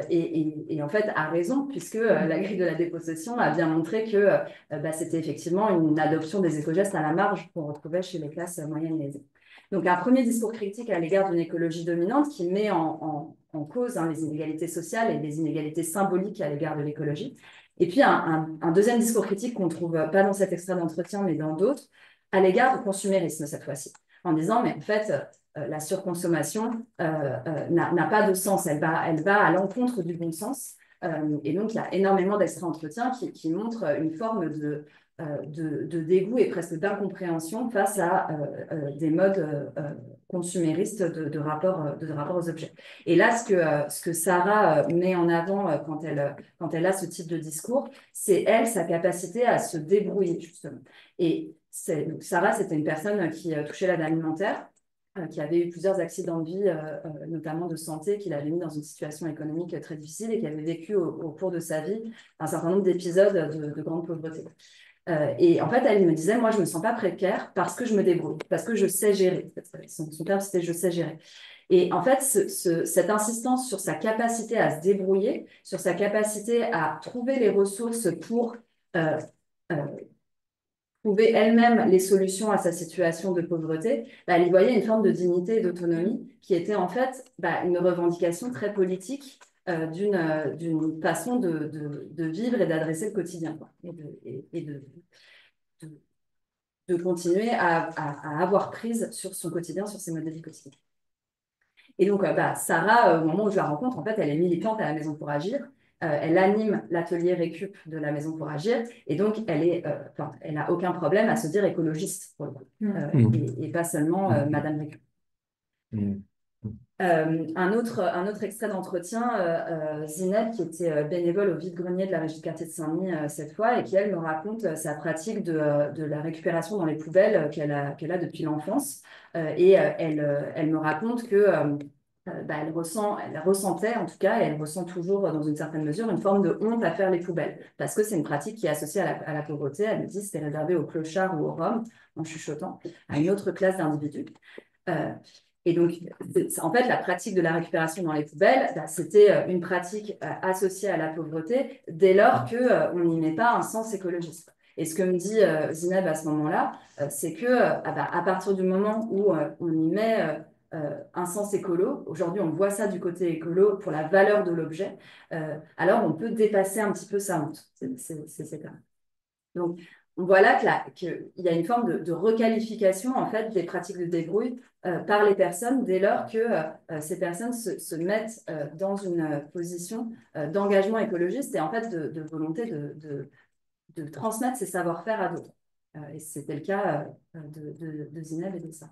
Et en fait, a raison, puisque la grille de la dépossession a bien montré que bah, c'était effectivement une adoption des éco-gestes à la marge qu'on retrouvait chez les classes moyennes et aisées. Donc, un premier discours critique à l'égard d'une écologie dominante qui met en cause les inégalités sociales et les inégalités symboliques à l'égard de l'écologie. Et puis, un deuxième discours critique qu'on ne trouve pas dans cet extrait d'entretien, mais dans d'autres, à l'égard du consumérisme cette fois-ci, en disant, mais en fait, la surconsommation n'a pas de sens, elle va à l'encontre du bon sens. Et donc, il y a énormément d'extraits d'entretien qui montrent une forme de dégoût et presque d'incompréhension face à des modes consuméristes de rapport aux objets. Et là, ce que Sarah met en avant quand elle a ce type de discours, c'est elle, sa capacité à se débrouiller, justement. Et Sarah, c'était une personne qui touchait l'aide alimentaire, qui avait eu plusieurs accidents de vie, notamment de santé, qui l'avait mis dans une situation économique très difficile et qui avait vécu au cours de sa vie un certain nombre d'épisodes de grande pauvreté. Et en fait, elle me disait, moi, je ne me sens pas précaire parce que je me débrouille, parce que je sais gérer. Son terme, c'était je sais gérer. Et en fait, cette insistance sur sa capacité à se débrouiller, sur sa capacité à trouver les ressources pour euh, euh, trouver elle-même les solutions à sa situation de pauvreté, bah, elle y voyait une forme de dignité et d'autonomie qui était en fait bah, une revendication très politique d'une façon de vivre et d'adresser le quotidien, quoi, et de, de continuer à avoir prise sur son quotidien, sur ses modes de vie quotidiens. Et donc, bah, Sarah, au moment où je la rencontre, en fait, elle est militante à la Maison pour Agir. Elle anime l'atelier Récup de la Maison pour Agir. Et donc, elle n'a aucun problème à se dire écologiste, pour le coup. Et pas seulement Madame Récup. Un autre extrait d'entretien, Zineb, qui était bénévole au vide-grenier de la régie de quartier de Saint-Denis cette fois, et qui, elle, me raconte sa pratique de la récupération dans les poubelles qu'elle a depuis l'enfance. Elle me raconte que bah, elle ressentait, en tout cas, et elle ressent toujours dans une certaine mesure, une forme de honte à faire les poubelles, parce que c'est une pratique qui est associée à la pauvreté. Elle me dit que c'était réservé aux clochards ou aux roms, en chuchotant, à une autre classe d'individus. Et donc, en fait, la pratique de la récupération dans les poubelles, bah, c'était une pratique associée à la pauvreté dès lors qu'on n'y met pas un sens écologiste. Et ce que me dit Zineb à ce moment-là, c'est que bah, à partir du moment où on y met un sens écolo, aujourd'hui on voit ça du côté écolo pour la valeur de l'objet, alors on peut dépasser un petit peu sa honte. C'est ça. Donc, on voit là qu'il y a une forme de requalification en fait, des pratiques de débrouille par les personnes dès lors que ces personnes se mettent dans une position d'engagement écologiste et en fait de volonté de transmettre ces savoir-faire à d'autres. Et c'était le cas de Zineb et de ça.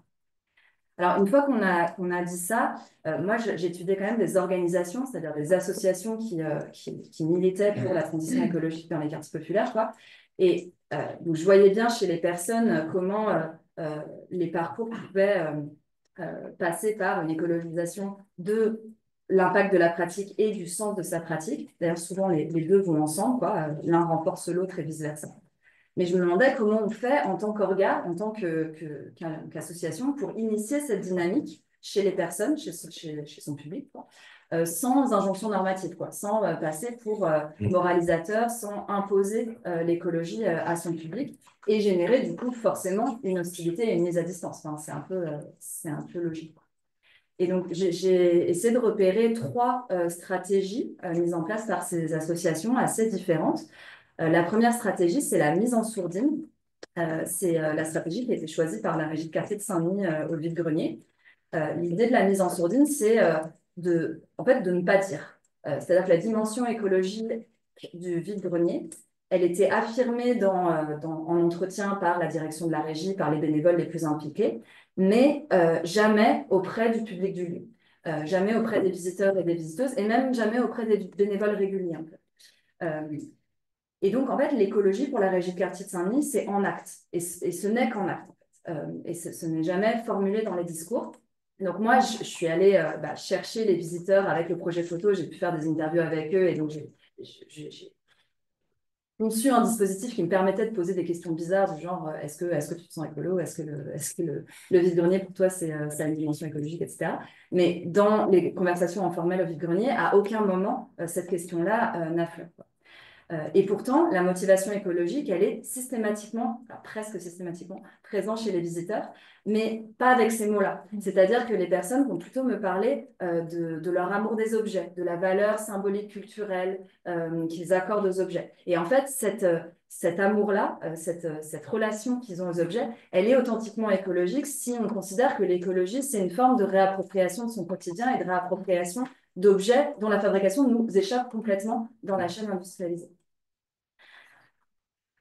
Alors, une fois qu'on a dit ça, moi, j'étudiais quand même des organisations, c'est-à-dire des associations qui militaient pour la transition écologique dans les quartiers populaires, quoi. Et Donc, je voyais bien chez les personnes comment les parcours pouvaient passer par une écologisation de l'impact de la pratique et du sens de sa pratique. D'ailleurs, souvent, les deux vont ensemble, quoi. L'un renforce l'autre et vice-versa. Mais je me demandais comment on fait en tant qu'orga, en tant qu'association, pour initier cette dynamique chez les personnes, chez son public, quoi, sans injonction normative, quoi, sans passer pour moralisateur, sans imposer l'écologie à son public et générer du coup forcément une hostilité et une mise à distance. Enfin, c'est un peu logique. Et donc, j'ai essayé de repérer trois stratégies mises en place par ces associations assez différentes. La première stratégie, c'est la mise en sourdine. C'est la stratégie qui a été choisie par la régie de quartier de Saint-Denis au vide-grenier. L'idée de la mise en sourdine, c'est en fait, de ne pas dire. C'est-à-dire que la dimension écologique du vide-grenier, elle était affirmée en entretien par la direction de la régie, par les bénévoles les plus impliqués, mais jamais auprès du public du lieu. Jamais auprès des visiteurs et des visiteuses, et même jamais auprès des bénévoles réguliers. Un peu. Et donc, en fait, l'écologie pour la régie de quartier de Saint-Denis, c'est en acte. Et ce n'est qu'en acte. En fait. Et ce n'est jamais formulé dans les discours. Donc, moi, je suis allée chercher les visiteurs avec le projet photo. J'ai pu faire des interviews avec eux. Et donc, j'ai conçu un dispositif qui me permettait de poser des questions bizarres du genre est-ce que tu te sens écolo? Est-ce que le vide-grenier, pour toi, ça a une dimension écologique, etc. Mais dans les conversations informelles au vide-grenier, à aucun moment, cette question-là n'affleure. Et pourtant, la motivation écologique, elle est systématiquement, enfin, presque systématiquement, présente chez les visiteurs, mais pas avec ces mots-là. C'est-à-dire que les personnes vont plutôt me parler de leur amour des objets, de la valeur symbolique culturelle qu'ils accordent aux objets. Et en fait, cet amour-là, cette relation qu'ils ont aux objets, elle est authentiquement écologique si on considère que l'écologie, c'est une forme de réappropriation de son quotidien et de réappropriation d'objets dont la fabrication nous échappe complètement dans la chaîne industrialisée.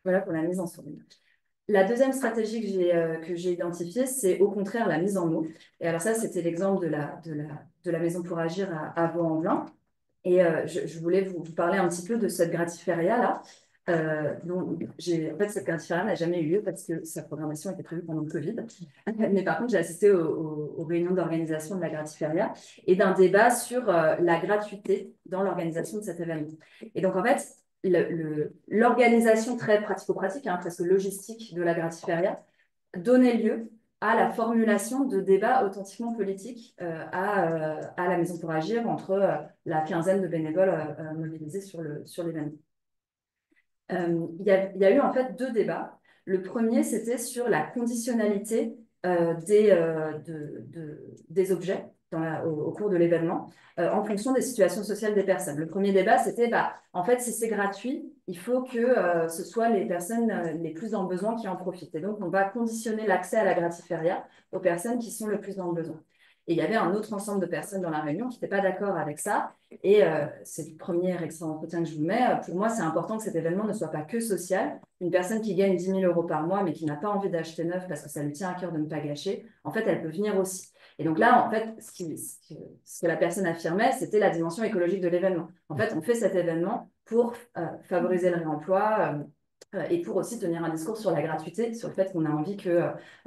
Voilà pour la mise en sourdine. La deuxième stratégie que j'ai identifiée, c'est au contraire la mise en mots. Et alors ça, c'était l'exemple de la Maison pour Agir à Vaux-en-Velin. Et je voulais vous parler un petit peu de cette gratiféria-là. En fait, cette gratiféria n'a jamais eu lieu parce que sa programmation était prévue pendant le Covid. Mais par contre, j'ai assisté aux réunions d'organisation de la gratiféria et d'un débat sur la gratuité dans l'organisation de cet événement. Et donc, en fait, l'organisation très pratico-pratique, presque logistique de la gratiféria, donnait lieu à la formulation de débats authentiquement politiques à la Maison pour Agir entre la quinzaine de bénévoles mobilisés sur l'événement. Il y a eu en fait deux débats. Le premier, c'était sur la conditionnalité des objets au cours de l'événement en fonction des situations sociales des personnes. Le premier débat, c'était, en fait, si c'est gratuit, il faut que ce soit les personnes les plus dans le besoin qui en profitent. Et donc, on va conditionner l'accès à la gratiféria aux personnes qui sont le plus dans le besoin. Et il y avait un autre ensemble de personnes dans la réunion qui n'étaient pas d'accord avec ça. Et c'est le premier extrait d'entretien que je vous mets. Pour moi, c'est important que cet événement ne soit pas que social. Une personne qui gagne 10 000 euros par mois, mais qui n'a pas envie d'acheter neuf parce que ça lui tient à cœur de ne pas gâcher, en fait, elle peut venir aussi. Et donc là, en fait, ce que la personne affirmait, c'était la dimension écologique de l'événement. En fait, on fait cet événement pour favoriser le réemploi et pour aussi tenir un discours sur la gratuité, sur le fait qu'on a envie qu'il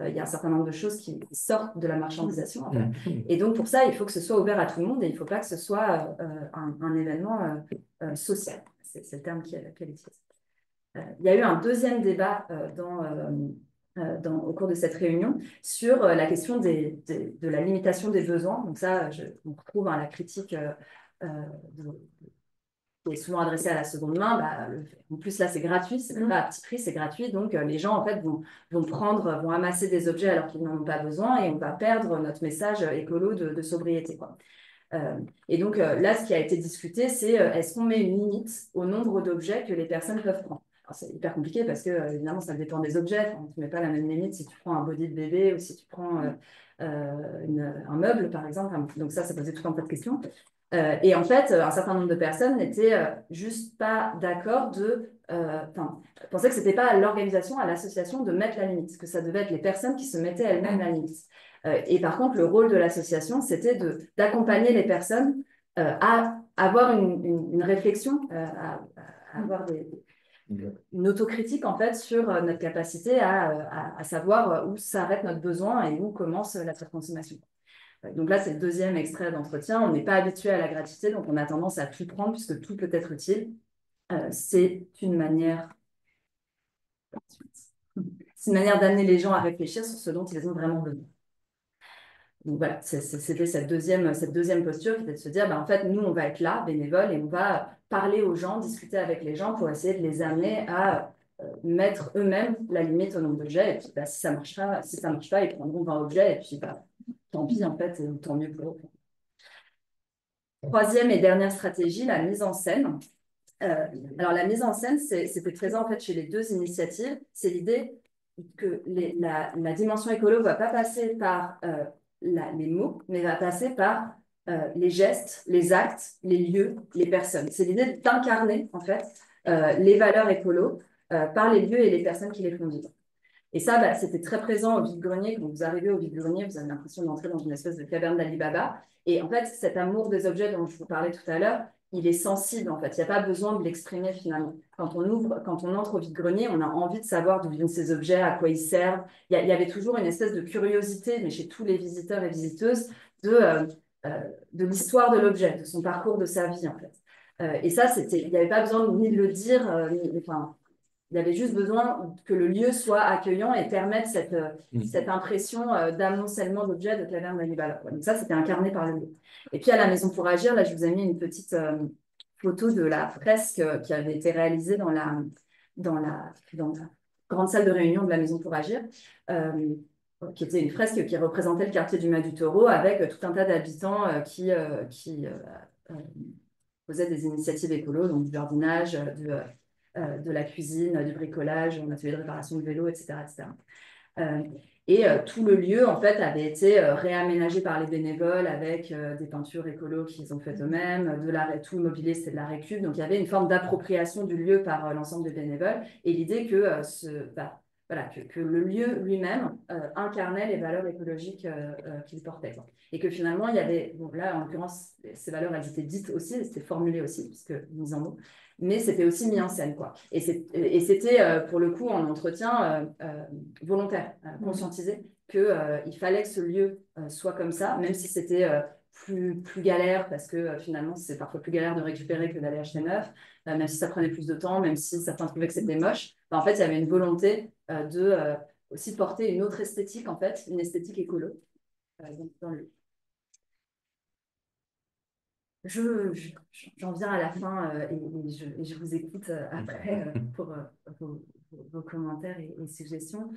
y ait un certain nombre de choses qui sortent de la marchandisation. En fait. Et donc, pour ça, il faut que ce soit ouvert à tout le monde et il ne faut pas que ce soit un événement social. C'est le terme qu'elle utilise. Il y a eu un deuxième débat au cours de cette réunion sur la question de la limitation des besoins. Donc ça, on retrouve la critique qui est souvent adressée à la seconde main. En plus, là, c'est gratuit, c'est même pas à petit prix, c'est gratuit. Donc, les gens, en fait, vont amasser des objets alors qu'ils n'en ont pas besoin et on va perdre notre message écolo de sobriété, quoi. Et donc, là, ce qui a été discuté, c'est est-ce qu'on met une limite au nombre d'objets que les personnes peuvent prendre? C'est hyper compliqué parce que, évidemment, ça dépend des objets. On ne met pas la même limite si tu prends un body de bébé ou si tu prends un meuble, par exemple. Donc ça posait tout un tas de questions. Et en fait, un certain nombre de personnes n'étaient juste pas d'accord pensaient que ce n'était pas à l'organisation, à l'association de mettre la limite, que ça devait être les personnes qui se mettaient elles-mêmes la limite. Et par contre, le rôle de l'association, c'était d'accompagner les personnes à avoir une réflexion, à avoir une autocritique en fait sur notre capacité à savoir où s'arrête notre besoin et où commence la surconsommation. Donc là, c'est le deuxième extrait d'entretien. On n'est pas habitué à la gratuité, donc on a tendance à tout prendre puisque tout peut être utile. C'est une manière, c'est une manière d'amener les gens à réfléchir sur ce dont ils ont vraiment besoin. Donc voilà, c'était cette deuxième posture qui était de se dire, en fait, nous, on va être là, bénévoles, et on va parler aux gens, discuter avec les gens pour essayer de les amener à mettre eux-mêmes la limite au nombre d'objets. Et puis, si ça marchera, si ça marche pas, ils prendront 20 objets, et puis, tant pis, en fait, et tant mieux pour eux. Troisième et dernière stratégie, la mise en scène. Alors, la mise en scène, c'était présent en fait chez les deux initiatives. C'est l'idée que la dimension écolo ne va pas passer par les mots, mais va passer par les gestes, les actes, les lieux, les personnes. C'est l'idée d'incarner en fait les valeurs écolo par les lieux et les personnes qui les font vivre. Et ça, c'était très présent au vide-grenier. Quand vous arrivez au vide-grenier, vous avez l'impression d'entrer dans une espèce de caverne d'Ali Baba. Et en fait, cet amour des objets dont je vous parlais tout à l'heure, il est sensible, en fait. Il n'y a pas besoin de l'exprimer, finalement. Quand on entre au vide-grenier, on a envie de savoir d'où viennent ces objets, à quoi ils servent. Il y avait toujours une espèce de curiosité, mais chez tous les visiteurs et visiteuses, de l'histoire de l'objet, de son parcours, de sa vie, en fait. Et ça, il n'y avait pas besoin ni de le dire, enfin, il y avait juste besoin que le lieu soit accueillant et permette cette impression d'amoncellement d'objets de caverne d'Hannibal. Donc ça, c'était incarné par le lieu. Et puis à la Maison pour Agir, là, je vous ai mis une petite photo de la fresque qui avait été réalisée dans la grande salle de réunion de la Maison pour Agir, qui était une fresque qui représentait le quartier du Mas du Taureau avec tout un tas d'habitants qui faisaient des initiatives écolo, donc du jardinage, de la cuisine, du bricolage, un atelier de réparation de vélo, etc. etc. Tout le lieu, en fait, avait été réaménagé par les bénévoles avec des peintures écolo qu'ils ont faites eux-mêmes, tout le mobilier, c'était de la récup. Donc, il y avait une forme d'appropriation du lieu par l'ensemble des bénévoles et l'idée que, que le lieu lui-même incarnait les valeurs écologiques qu'il portait, quoi. Et que finalement, il y avait, bon, là, en l'occurrence, ces valeurs, elles étaient dites aussi, elles étaient formulées aussi, puisque mises en mots, mais c'était aussi mis en scène, quoi. Et c'était, pour le coup, en entretien volontaire, conscientisé, qu'il fallait que ce lieu soit comme ça, même si c'était plus galère, parce que finalement, c'est parfois plus galère de récupérer que d'aller acheter neuf, même si ça prenait plus de temps, même si certains trouvaient que c'était moche. En fait, il y avait une volonté de aussi porter une autre esthétique, en fait, une esthétique écolo dans le J'en viens à la fin et je vous écoute après pour vos commentaires et suggestions.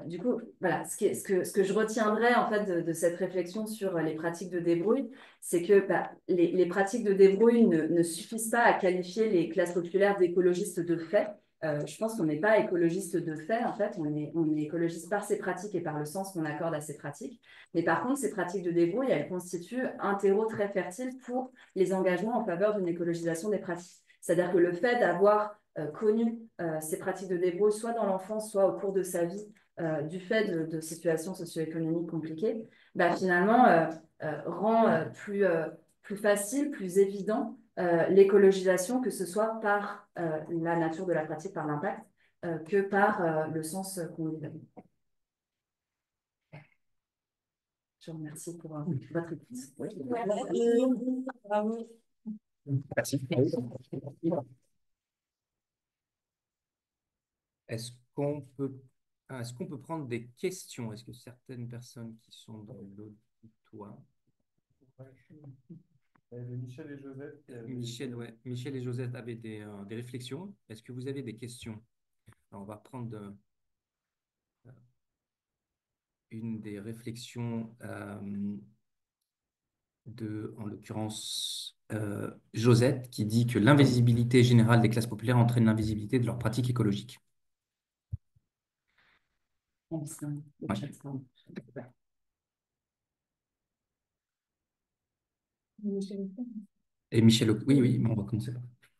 Du coup, voilà, ce que je retiendrai en fait de cette réflexion sur les pratiques de débrouille, c'est que les pratiques de débrouille ne suffisent pas à qualifier les classes populaires d'écologistes de fait. Je pense qu'on n'est pas écologiste de fait, en fait, on est écologiste par ces pratiques et par le sens qu'on accorde à ces pratiques. Mais par contre, ces pratiques de débrouille, elles constituent un terreau très fertile pour les engagements en faveur d'une écologisation des pratiques. C'est-à-dire que le fait d'avoir connu ces pratiques de débrouille, soit dans l'enfance, soit au cours de sa vie, du fait de situations socio-économiques compliquées, finalement rend plus facile, plus évident l'écologisation, que ce soit par la nature de la pratique, par l'impact, que par le sens qu'on lui donne. Je vous remercie pour votre écoute. Oui. Merci. Est-ce qu'on peut, est-ce qu'on peut prendre des questions? Est-ce que certaines personnes qui sont dans l'auditoire... Michel et Joseph. Michel et Joseph avaient des réflexions. Est-ce que vous avez des questions? Alors, on va prendre une des réflexions en l'occurrence, Josette, qui dit que l'invisibilité générale des classes populaires entraîne l'invisibilité de leurs pratiques écologiques. Ouais. Et Michel, oui, oui, on va commencer.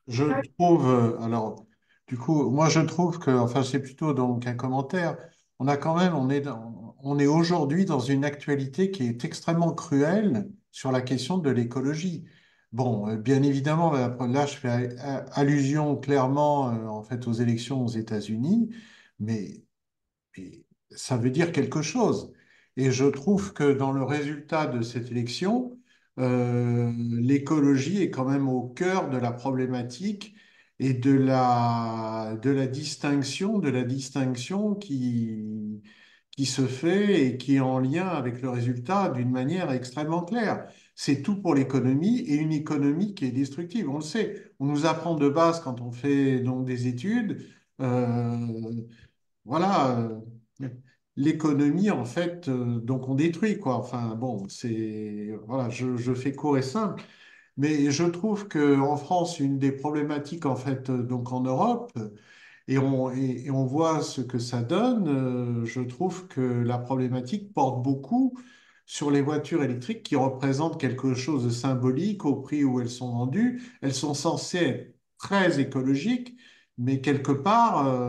Je trouve, alors, du coup, moi je trouve que, enfin, c'est plutôt donc un commentaire. On a quand même, on est aujourd'hui dans une actualité qui est extrêmement cruelle sur la question de l'écologie. Bon, bien évidemment, là, je fais allusion clairement en fait aux élections aux États-Unis, mais et ça veut dire quelque chose. Et je trouve que dans le résultat de cette élection, l'écologie est quand même au cœur de la problématique et de la distinction qui se fait et qui est en lien avec le résultat d'une manière extrêmement claire. C'est tout pour l'économie et une économie qui est destructive. On le sait. On nous apprend de base quand on fait donc des études. Voilà, l'économie, en fait, donc on détruit, quoi. Enfin, bon, voilà, je fais court et simple, mais je trouve que en France, une des problématiques, en fait, donc en Europe, et on voit ce que ça donne. Je trouve que la problématique porte beaucoup sur les voitures électriques qui représentent quelque chose de symbolique au prix où elles sont vendues. Elles sont censées être très écologiques, mais quelque part,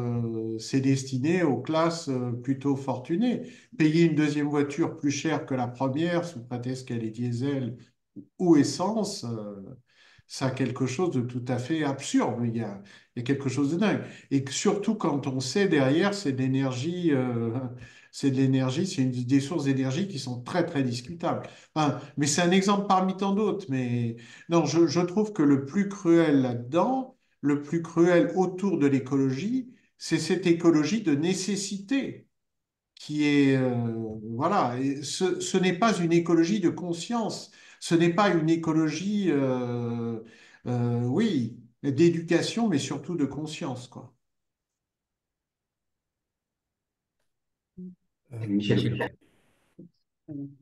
c'est destiné aux classes plutôt fortunées. Payer une deuxième voiture plus chère que la première, sous prétexte qu'elle est diesel ou essence, ça a quelque chose de tout à fait absurde. Il y a quelque chose de dingue. Et que surtout quand on sait derrière, c'est de l'énergie, des sources d'énergie qui sont très, très discutables. Enfin, mais c'est un exemple parmi tant d'autres. Mais non, je trouve que le plus cruel là-dedans, le plus cruel autour de l'écologie, c'est cette écologie de nécessité qui est, voilà, et ce n'est pas une écologie de conscience, ce n'est pas une écologie, oui, d'éducation, mais surtout de conscience, quoi. Michel.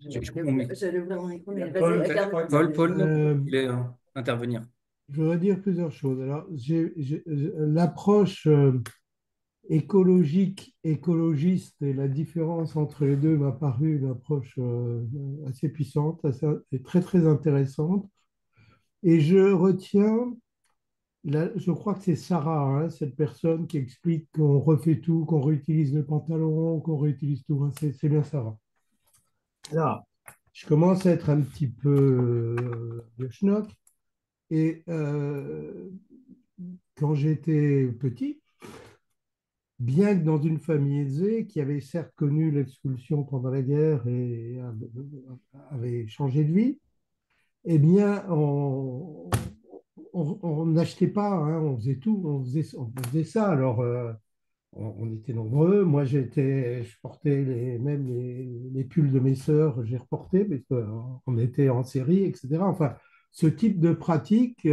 J'allais ouvrir mon micro, mais Paul, vas-y, garde. Paul, Euh, vous voulez intervenir. je voudrais dire plusieurs choses. Alors, l'approche écologique, écologiste et la différence entre les deux m'a paru une approche assez puissante, et très très intéressante. Et je retiens, je crois que c'est Sarah, hein, cette personne qui explique qu'on refait tout, qu'on réutilise le pantalon, qu'on réutilise tout, hein. C'est bien Sarah. Là, je commence à être un petit peu de schnock. Et quand j'étais petit, bien que dans une famille aisée qui avait certes connu l'expulsion pendant la guerre et avait changé de vie, eh bien, on n'achetait pas, hein, on faisait tout, on faisait ça. Alors, on était nombreux. Moi, je portais même les pulls de mes sœurs, j'ai reporté parce qu'on était en série, etc. Enfin, ce type de pratique,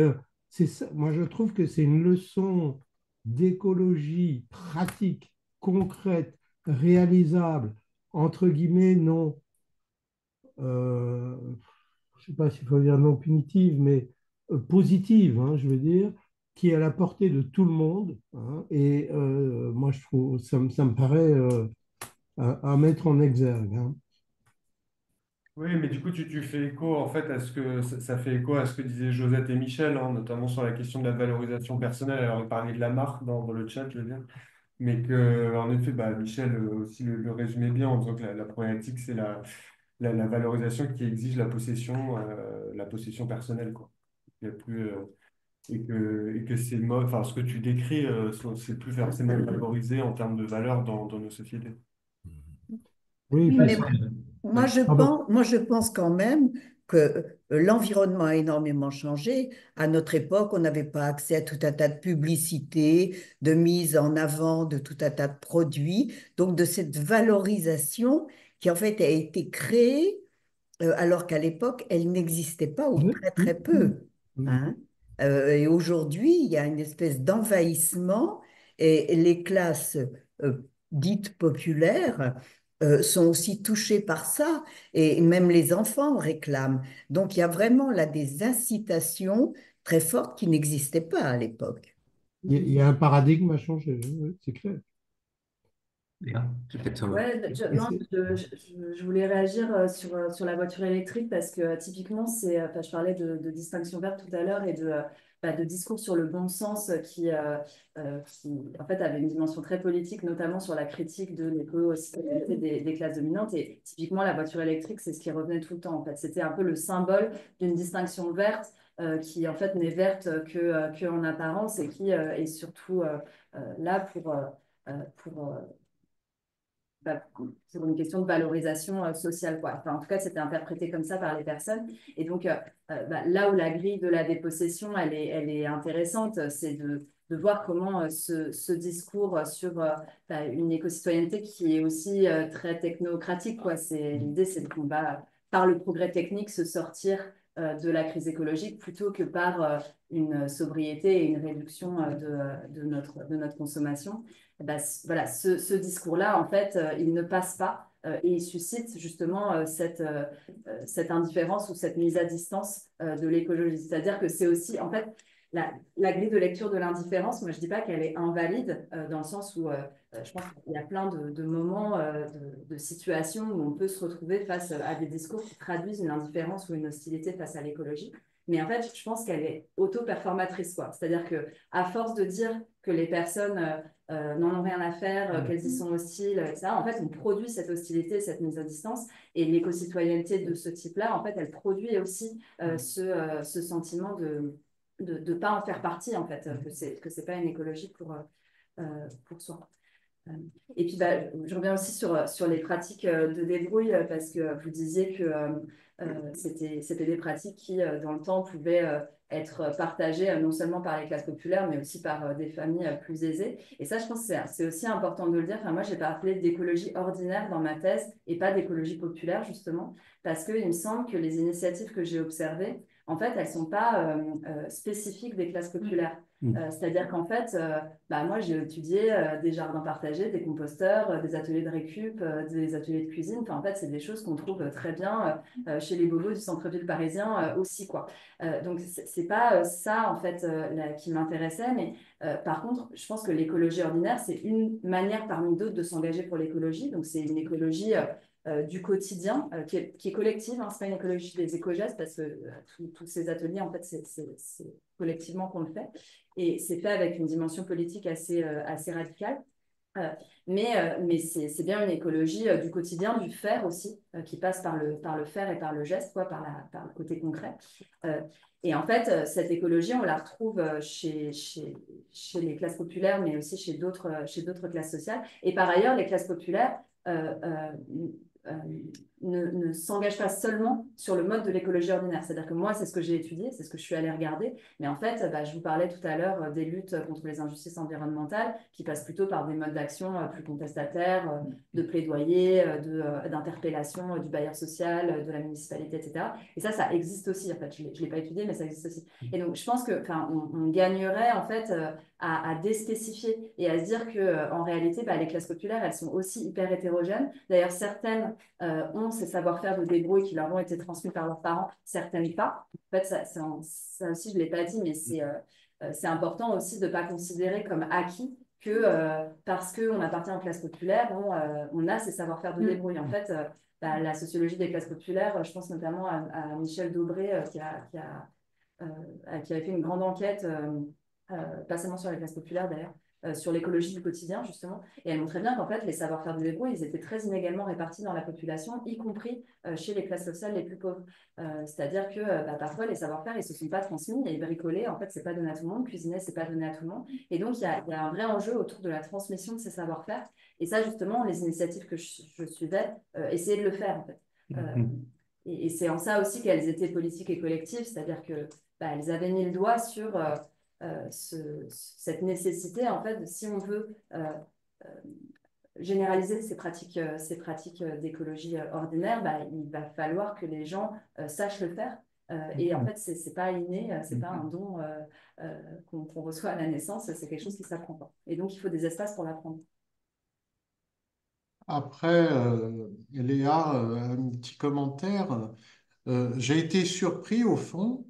moi, je trouve que c'est une leçon d'écologie pratique, concrète, réalisable, entre guillemets, non, euh, je ne sais pas s'il faut dire non punitive, mais positive, hein, je veux dire, qui est à la portée de tout le monde, hein. Et moi, je trouve, ça me paraît à mettre en exergue, hein. Oui, mais du coup, tu fais écho en fait à ce que ça fait écho à ce que disaient Josette et Michel, hein, notamment sur la question de la valorisation personnelle. Alors, ils parlaient de la marque dans le chat, je veux dire, mais que en effet, bah, Michel aussi le résumait bien en disant que la problématique, c'est la valorisation qui exige la possession personnelle, quoi. Il y a plus, et que ces modes, enfin, ce que tu décris, c'est plus forcément valorisé en termes de valeur dans nos sociétés. Oui, Oui, puis mais Oui. pardon. moi, je pense quand même que l'environnement a énormément changé. À notre époque, on n'avait pas accès à tout un tas de publicités, de mise en avant de tout un tas de produits, donc de cette valorisation qui en fait a été créée alors qu'à l'époque, elle n'existait pas ou Oui, très oui, très oui, peu, oui. hein. Et aujourd'hui, il y a une espèce d'envahissement et les classes dites populaires sont aussi touchées par ça et même les enfants réclament. Donc il y a vraiment là des incitations très fortes qui n'existaient pas à l'époque. Il y a un paradigme à changer, oui, c'est clair. Léa, peut-être, Ouais, Et non, c'est- je voulais réagir sur la voiture électrique parce que typiquement, enfin, je parlais de distinction verte tout à l'heure et de discours sur le bon sens qui, en fait, avait une dimension très politique, notamment sur la critique de l'éco-citoyenneté des classes dominantes. Et typiquement, la voiture électrique, c'est ce qui revenait tout le temps. En fait, c'était un peu le symbole d'une distinction verte qui en fait n'est verte que en apparence et qui est surtout là pour bah, pour une question de valorisation sociale, quoi. Enfin, en tout cas, c'était interprété comme ça par les personnes. Et donc, bah, là où la grille de la dépossession, elle est intéressante, c'est de voir comment ce discours sur bah, une éco-citoyenneté qui est aussi très technocratique, quoi. L'idée, c'est qu'on va, par le progrès technique, se sortir de la crise écologique plutôt que par une sobriété et une réduction de notre consommation. Eh ben, voilà, ce discours-là, en fait, il ne passe pas et il suscite justement cette indifférence ou cette mise à distance de l'écologie. C'est-à-dire que c'est aussi, en fait, la grille de lecture de l'indifférence, moi je ne dis pas qu'elle est invalide dans le sens où je pense qu'il y a plein de moments, de situations où on peut se retrouver face à des discours qui traduisent une indifférence ou une hostilité face à l'écologie. Mais en fait, je pense qu'elle est auto-performatrice, quoi. C'est-à-dire que à force de dire que les personnes n'en ont rien à faire, qu'elles y sont hostiles, etc., en fait, on produit cette hostilité, cette mise à distance. Et l'éco-citoyenneté de ce type-là, en fait, elle produit aussi ce sentiment de ne pas en faire partie, en fait, que c'est pas une écologie pour soi. Et puis, bah, je reviens aussi sur les pratiques de débrouille, parce que vous disiez que c'était des pratiques qui, dans le temps, pouvaient être partagées non seulement par les classes populaires, mais aussi par des familles plus aisées. Et ça, je pense que c'est aussi important de le dire. Enfin, moi, j'ai parlé d'écologie ordinaire dans ma thèse et pas d'écologie populaire, justement, parce qu'il me semble que les initiatives que j'ai observées, en fait, elles ne sont pas spécifiques des classes populaires. C'est-à-dire qu'en fait, bah, moi, j'ai étudié des jardins partagés, des composteurs, des ateliers de récup, des ateliers de cuisine. Enfin, en fait, c'est des choses qu'on trouve très bien chez les bobos du centre-ville parisien aussi, quoi. Donc, c'est pas ça, en fait, là, qui m'intéressait. Mais par contre, je pense que l'écologie ordinaire, c'est une manière parmi d'autres de s'engager pour l'écologie. Donc, c'est une écologie du quotidien qui est collective. Hein, c'est pas une écologie des éco-gestes parce que tous ces ateliers, en fait, c'est collectivement qu'on le fait. Et c'est fait avec une dimension politique assez radicale. Euh, mais c'est bien une écologie du quotidien, du faire aussi, qui passe par le faire et par le geste, quoi, par le côté concret. Euh, et en fait, cette écologie, on la retrouve chez les classes populaires, mais aussi chez d'autres classes sociales. Et par ailleurs, les classes populaires euh, euh, euh, ne s'engagent pas seulement sur le mode de l'écologie ordinaire. C'est-à-dire que moi, c'est ce que j'ai étudié, c'est ce que je suis allée regarder. Mais en fait, bah, je vous parlais tout à l'heure des luttes contre les injustices environnementales qui passent plutôt par des modes d'action plus contestataires, de plaidoyer, d'interpellation du bailleur social, de la municipalité, etc. Et ça existe aussi. En fait, je ne l'ai pas étudié, mais ça existe aussi. Et donc, je pense que, on gagnerait en fait à déspécifier et à se dire que en réalité, bah, les classes populaires, elles sont aussi hyper hétérogènes. D'ailleurs, certaines ont ces savoir-faire de débrouille qui leur ont été transmis par leurs parents, certaines pas. En fait, ça aussi, je ne l'ai pas dit, mais c'est important aussi de ne pas considérer comme acquis que parce qu'on appartient aux classes populaires, on a ces savoir-faire de débrouille. En fait, bah, la sociologie des classes populaires, je pense notamment à Michel Daubré, qui avait fait une grande enquête, pas seulement sur les classes populaires d'ailleurs, sur l'écologie du quotidien, justement. Et elle montrait bien qu'en fait, les savoir-faire de débrouille, ils étaient très inégalement répartis dans la population, y compris chez les classes sociales les plus pauvres. C'est-à-dire que bah, parfois, les savoir-faire, ils ne se sont pas transmis, et bricolés, en fait, ce n'est pas donné à tout le monde, cuisiner, ce n'est pas donné à tout le monde. Et donc, il y a un vrai enjeu autour de la transmission de ces savoir-faire. Et ça, justement, les initiatives que je suivais, essayaient de le faire, en fait. Et c'est en ça aussi qu'elles étaient politiques et collectives, c'est-à-dire que bah, elles avaient mis le doigt sur cette nécessité, en fait, si on veut euh, généraliser ces pratiques d'écologie ordinaire, bah, il va falloir que les gens sachent le faire. Et en fait, c'est pas inné, c'est pas un don qu'on reçoit à la naissance, c'est quelque chose qui s'apprend pas. Et donc, il faut des espaces pour l'apprendre. Après, Léa, un petit commentaire. J'ai été surpris au fond,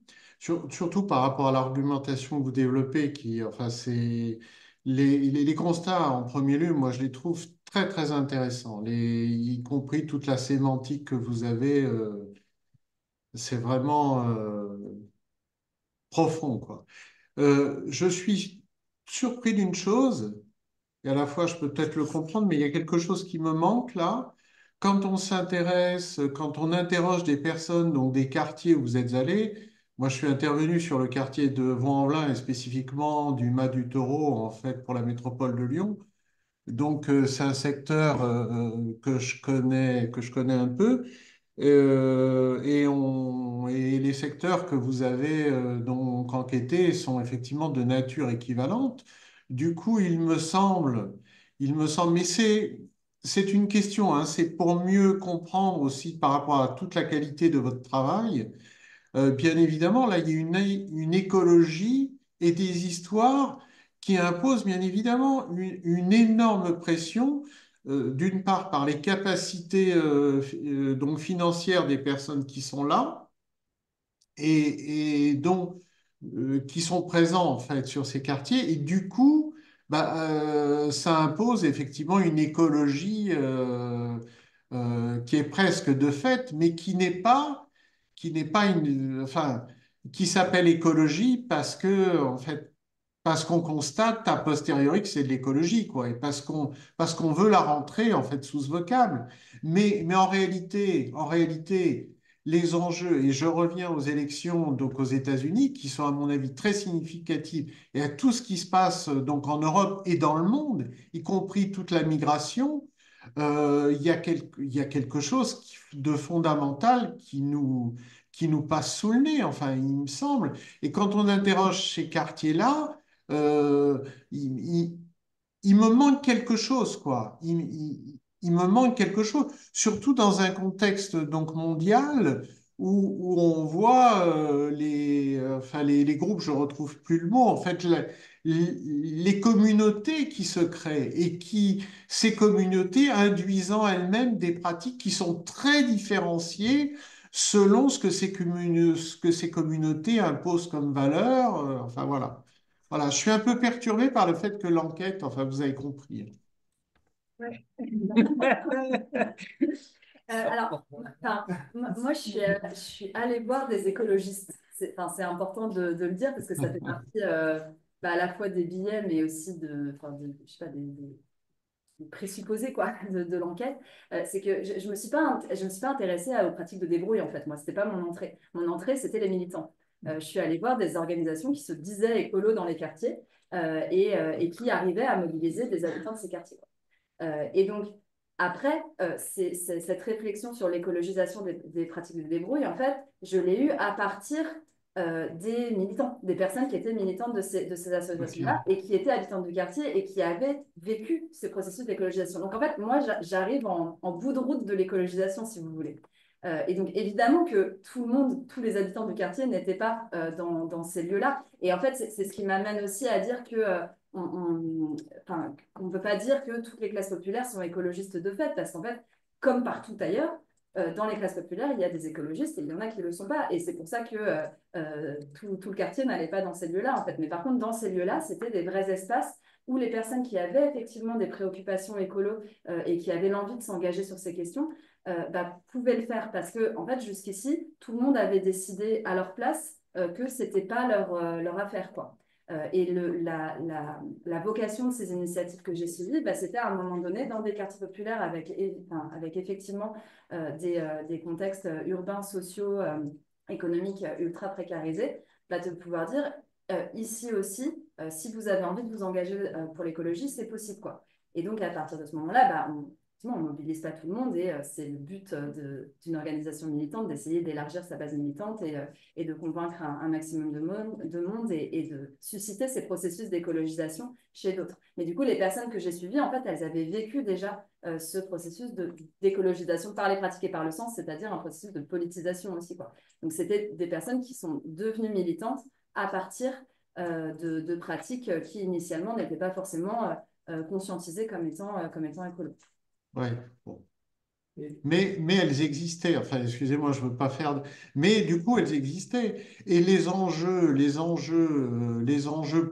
surtout par rapport à l'argumentation que vous développez, qui, enfin, c'est les constats en premier lieu, moi je les trouve très très intéressants, y compris toute la sémantique que vous avez, c'est vraiment profond, quoi. Je suis surpris d'une chose, et à la fois je peux peut-être le comprendre, mais il y a quelque chose qui me manque là. Quand on s'intéresse, quand on interroge des personnes, donc des quartiers où vous êtes allés, moi, je suis intervenu sur le quartier de Vaux-en-Velin et spécifiquement du Mas du Taureau, en fait, pour la métropole de Lyon. Donc, c'est un secteur que je connais un peu. Et les secteurs que vous avez donc enquêtés sont effectivement de nature équivalente. Du coup, mais c'est une question, hein, c'est pour mieux comprendre aussi par rapport à toute la qualité de votre travail. Bien évidemment, là, il y a une écologie et des histoires qui imposent bien évidemment une énorme pression, d'une part par les capacités donc financières des personnes qui sont là et donc qui sont présents en fait sur ces quartiers. Et du coup, ça impose effectivement une écologie qui est presque de fait, mais qui n'est pas enfin, qui s'appelle écologie parce que en fait parce qu'on constate a posteriori que c'est de l'écologie, quoi, et parce qu'on veut la rentrer en fait sous ce vocable. Mais en réalité, les enjeux, et je reviens aux élections donc aux États-Unis, qui sont à mon avis très significatives, et à tout ce qui se passe donc en Europe et dans le monde, y compris toute la migration, il y a quelque chose de fondamental qui nous passe sous le nez, enfin, il me semble. Et quand on interroge ces quartiers-là, euh, il, il- il me manque quelque chose, quoi. Il me manque quelque chose, surtout dans un contexte donc mondial où on voit enfin, les groupes, je retrouve plus le mot, en fait, les communautés qui se créent et ces communautés induisant elles-mêmes des pratiques qui sont très différenciées selon ce que ces communautés imposent comme valeur. Enfin, voilà. Voilà, je suis un peu perturbé par le fait que l'enquête, enfin, vous avez compris. Ouais. Alors, enfin, moi, je suis allée voir des écologistes. Enfin, c'est important de le dire parce que ça fait partie à la fois des billets, mais aussi enfin, je sais pas, des présupposés quoi, de l'enquête. C'est que je me suis pas intéressée aux pratiques de débrouille, en fait. Moi, c'était pas mon entrée. Mon entrée, c'était les militants. Je suis allée voir des organisations qui se disaient écolos dans les quartiers et qui arrivaient à mobiliser des habitants de ces quartiers. Et donc, après, cette réflexion sur l'écologisation des pratiques de débrouille, en fait, je l'ai eue à partir des militants, des personnes qui étaient militantes de ces associations-là Ok. et qui étaient habitantes du quartier et qui avaient vécu ce processus d'écologisation. Donc, en fait, moi, j'arrive en bout de route de l'écologisation, si vous voulez. Et donc, évidemment que tout le monde, tous les habitants du quartier n'étaient pas dans ces lieux-là. Et en fait, c'est ce qui m'amène aussi à dire que enfin, on ne peut pas dire que toutes les classes populaires sont écologistes de fait, parce qu'en fait, comme partout ailleurs, dans les classes populaires, il y a des écologistes et il y en a qui ne le sont pas. Et c'est pour ça que tout le quartier n'allait pas dans ces lieux-là, en fait. Mais par contre, dans ces lieux-là, c'était des vrais espaces où les personnes qui avaient effectivement des préoccupations écolo et qui avaient l'envie de s'engager sur ces questions pouvaient le faire. Parce que, en fait, jusqu'ici, tout le monde avait décidé à leur place que ce n'était pas leur affaire, quoi. Et la vocation de ces initiatives que j'ai suivies, c'était à un moment donné dans des quartiers populaires avec effectivement des contextes urbains, sociaux, économiques ultra précarisés, de pouvoir dire ici aussi, si vous avez envie de vous engager pour l'écologie, c'est possible, quoi. Et donc à partir de ce moment-là, on mobilise pas tout le monde et c'est le but d'une organisation militante d'essayer d'élargir sa base militante et de convaincre un maximum de monde et de susciter ces processus d'écologisation chez d'autres. Mais du coup, les personnes que j'ai suivies, en fait, elles avaient vécu déjà ce processus d'écologisation par les pratiques et par le sens, c'est-à-dire un processus de politisation aussi, quoi. Donc, c'était des personnes qui sont devenues militantes à partir de pratiques qui, initialement, n'étaient pas forcément conscientisées comme étant écolo. Ouais. Bon. Mais elles existaient, enfin, excusez-moi, je veux pas faire Mais du coup, elles existaient. Et les enjeux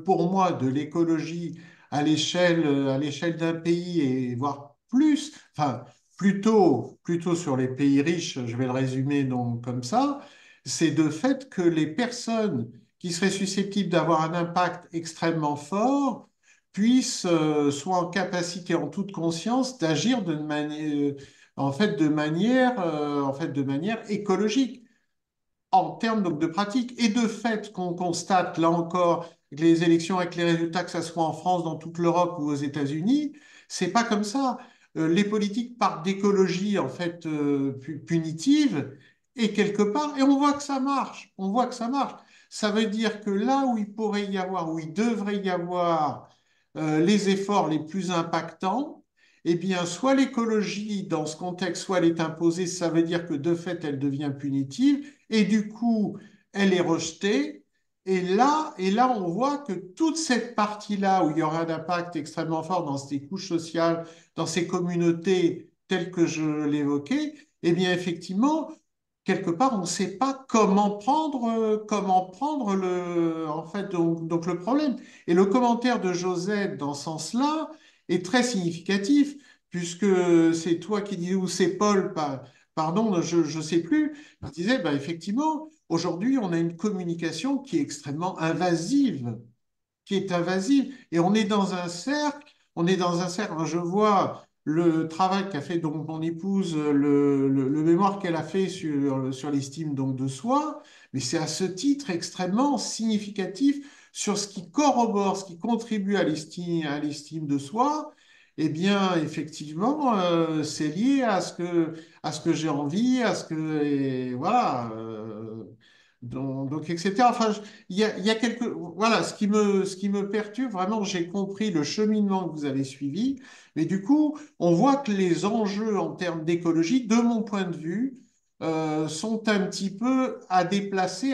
pour moi de l'écologie à l'échelle d'un pays et voire plus, enfin, plutôt sur les pays riches, je vais le résumer donc comme ça, c'est de fait que les personnes qui seraient susceptibles d'avoir un impact extrêmement fort soient en capacité, en toute conscience, d'agir de manière en fait de manière écologique. en termes donc, de pratique. Et de fait, qu'on constate, là encore, les élections avec les résultats, que ce soit en France, dans toute l'Europe ou aux États-Unis, c'est pas comme ça. Les politiques partent d'écologie, en fait, punitive, et quelque part, et on voit que ça marche. On voit que ça marche. Ça veut dire que là où il pourrait y avoir, où il devrait y avoir les efforts les plus impactants, eh bien, soit l'écologie, dans ce contexte, soit elle est imposée, ça veut dire que de fait, elle devient punitive, et du coup, elle est rejetée. Et là, on voit que toute cette partie-là, où il y aura un impact extrêmement fort dans ces couches sociales, dans ces communautés telles que je l'évoquais, eh bien, effectivement, quelque part, on ne sait pas comment prendre en fait, donc le problème. Et le commentaire de Josette dans ce sens-là est très significatif, puisque c'est toi qui dis, ou c'est Paul, pardon, je ne sais plus, qui disait, bah, effectivement, aujourd'hui, on a une communication qui est extrêmement invasive, qui est invasive. Et on est dans un cercle, on est dans un cercle. Je vois le travail qu'a fait donc mon épouse, le mémoire qu'elle a fait sur l'estime donc de soi, mais c'est à ce titre extrêmement significatif sur ce qui corrobore, ce qui contribue à l'estime de soi. Eh bien, effectivement, c'est lié à ce que j'ai envie, à ce que, et voilà, donc, etc. Enfin, il y a quelque, voilà, ce qui me perturbe vraiment, j'ai compris le cheminement que vous avez suivi, mais du coup, on voit que les enjeux en termes d'écologie, de mon point de vue, sont un petit peu à déplacer,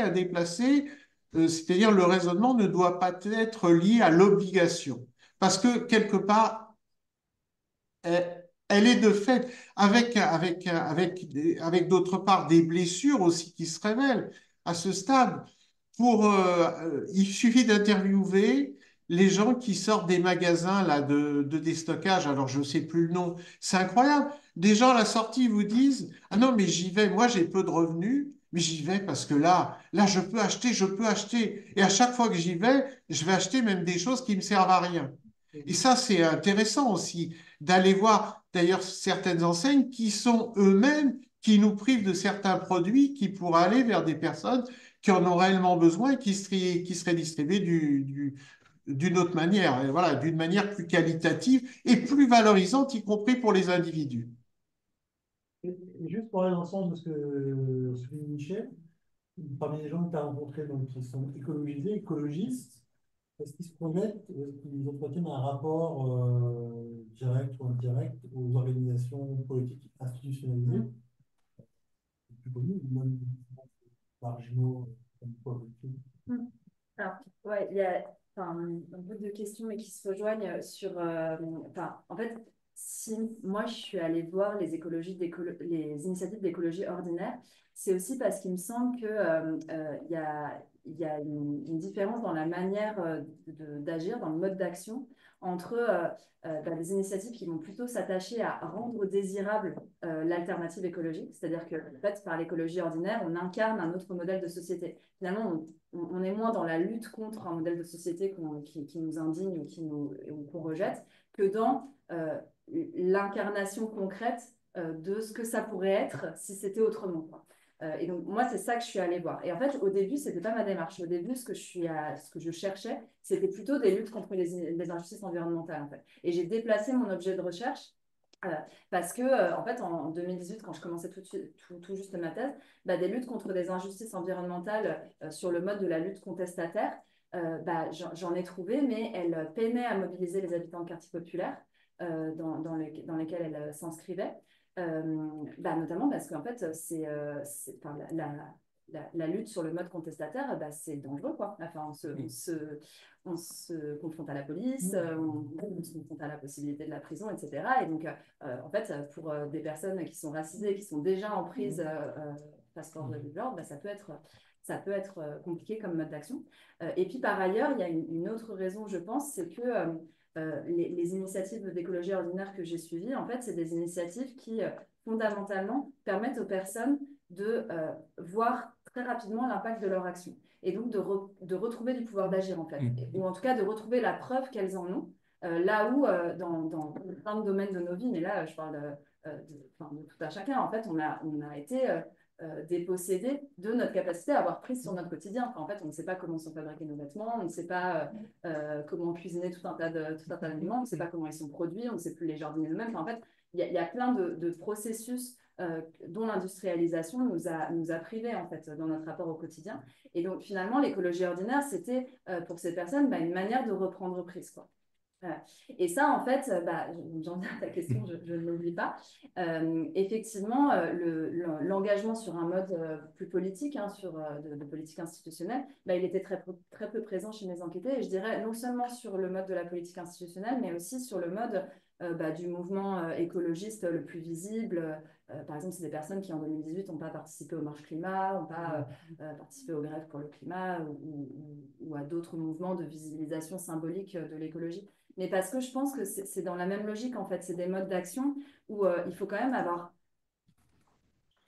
c'est-à-dire le raisonnement ne doit pas être lié à l'obligation, parce que quelque part, elle est de fait, avec d'autre part des blessures aussi qui se révèlent à ce stade. Il suffit d'interviewer les gens qui sortent des magasins là, de déstockage. Alors, je ne sais plus le nom. C'est incroyable. Des gens à la sortie vous disent, ah non, mais j'y vais. Moi, j'ai peu de revenus, mais j'y vais parce que là, je peux acheter, je peux acheter. Et à chaque fois que j'y vais, je vais acheter même des choses qui me servent à rien. Et ça, c'est intéressant aussi d'aller voir d'ailleurs certaines enseignes qui sont eux-mêmes, qui nous privent de certains produits qui pourraient aller vers des personnes qui en ont réellement besoin et qui seraient distribués d'une autre manière, et voilà, d'une manière plus qualitative et plus valorisante, y compris pour les individus. Et juste pour aller dans le sens de ce que souligne Michel, parmi les gens que tu as rencontrés donc, qui sont écologisés, écologistes, est-ce qu'ils se projettent, est-ce qu'ils entretiennent un rapport direct ou indirect aux organisations politiques institutionnalisées, les plus connues, ou même marginaux, comme quoi, Mm. Alors, ouais, il y a enfin, un peu de questions mais qui se rejoignent sur. Enfin, en fait, si moi je suis allée voir les initiatives d'écologie ordinaire, c'est aussi parce qu'il me semble que il y a une différence dans la manière d'agir, dans le mode d'action entre des initiatives qui vont plutôt s'attacher à rendre désirable l'alternative écologique, c'est-à-dire que en fait, par l'écologie ordinaire, on incarne un autre modèle de société. Finalement, on est moins dans la lutte contre un modèle de société qui nous indigne ou qu'on rejette que dans l'incarnation concrète de ce que ça pourrait être si c'était autrement, quoi. Et donc, moi, c'est ça que je suis allée voir. Et en fait, au début, ce n'était pas ma démarche. Au début, ce que je cherchais, c'était plutôt des luttes contre les injustices environnementales, en fait. Et j'ai déplacé mon objet de recherche euh, parce que, en fait, en 2018, quand je commençais tout juste ma thèse, bah, des luttes contre des injustices environnementales sur le mode de la lutte contestataire, j'en ai trouvé, mais elles peinaient à mobiliser les habitants de quartiers populaires dans lesquels elles s'inscrivaient. Notamment parce qu'en fait, enfin, la lutte sur le mode contestataire, c'est dangereux, quoi. Enfin, on se confronte à la police, on se confronte à la possibilité de la prison, etc. Et donc, en fait, pour des personnes qui sont racisées, qui sont déjà en prise passeport de l'ordre, ça peut être compliqué comme mode d'action. Et puis, par ailleurs, il y a une autre raison, je pense, c'est que les initiatives d'écologie ordinaire que j'ai suivies, en fait, c'est des initiatives qui, fondamentalement, permettent aux personnes de voir très rapidement l'impact de leur action et donc de retrouver du pouvoir d'agir, en fait, ou en tout cas de retrouver la preuve qu'elles en ont, là où, dans plein de domaines de nos vies, mais là, je parle de tout à chacun, en fait, on a été dépossédés de notre capacité à avoir prise sur notre quotidien. Enfin, en fait, on ne sait pas comment sont fabriqués nos vêtements, on ne sait pas comment cuisiner tout un tas d'aliments, on ne sait pas comment ils sont produits, on ne sait plus les jardiner nous-mêmes. Enfin, en fait, il y a plein de processus dont l'industrialisation nous a privés en fait, dans notre rapport au quotidien. Et donc, finalement, l'écologie ordinaire, c'était pour ces personnes une manière de reprendre prise, quoi. Et ça, en fait, j'en viens à ta question, je ne l'oublie pas. Effectivement, l'engagement sur un mode plus politique, hein, de politique institutionnelle, il était très peu présent chez mes enquêtés. Et je dirais non seulement sur le mode de la politique institutionnelle, mais aussi sur le mode du mouvement écologiste le plus visible. Par exemple, c'est des personnes qui, en 2018, n'ont pas participé aux marches climat, n'ont pas participé aux grèves pour le climat ou à d'autres mouvements de visibilisation symbolique de l'écologie. Mais parce que je pense que c'est dans la même logique, en fait. C'est des modes d'action où il faut quand même avoir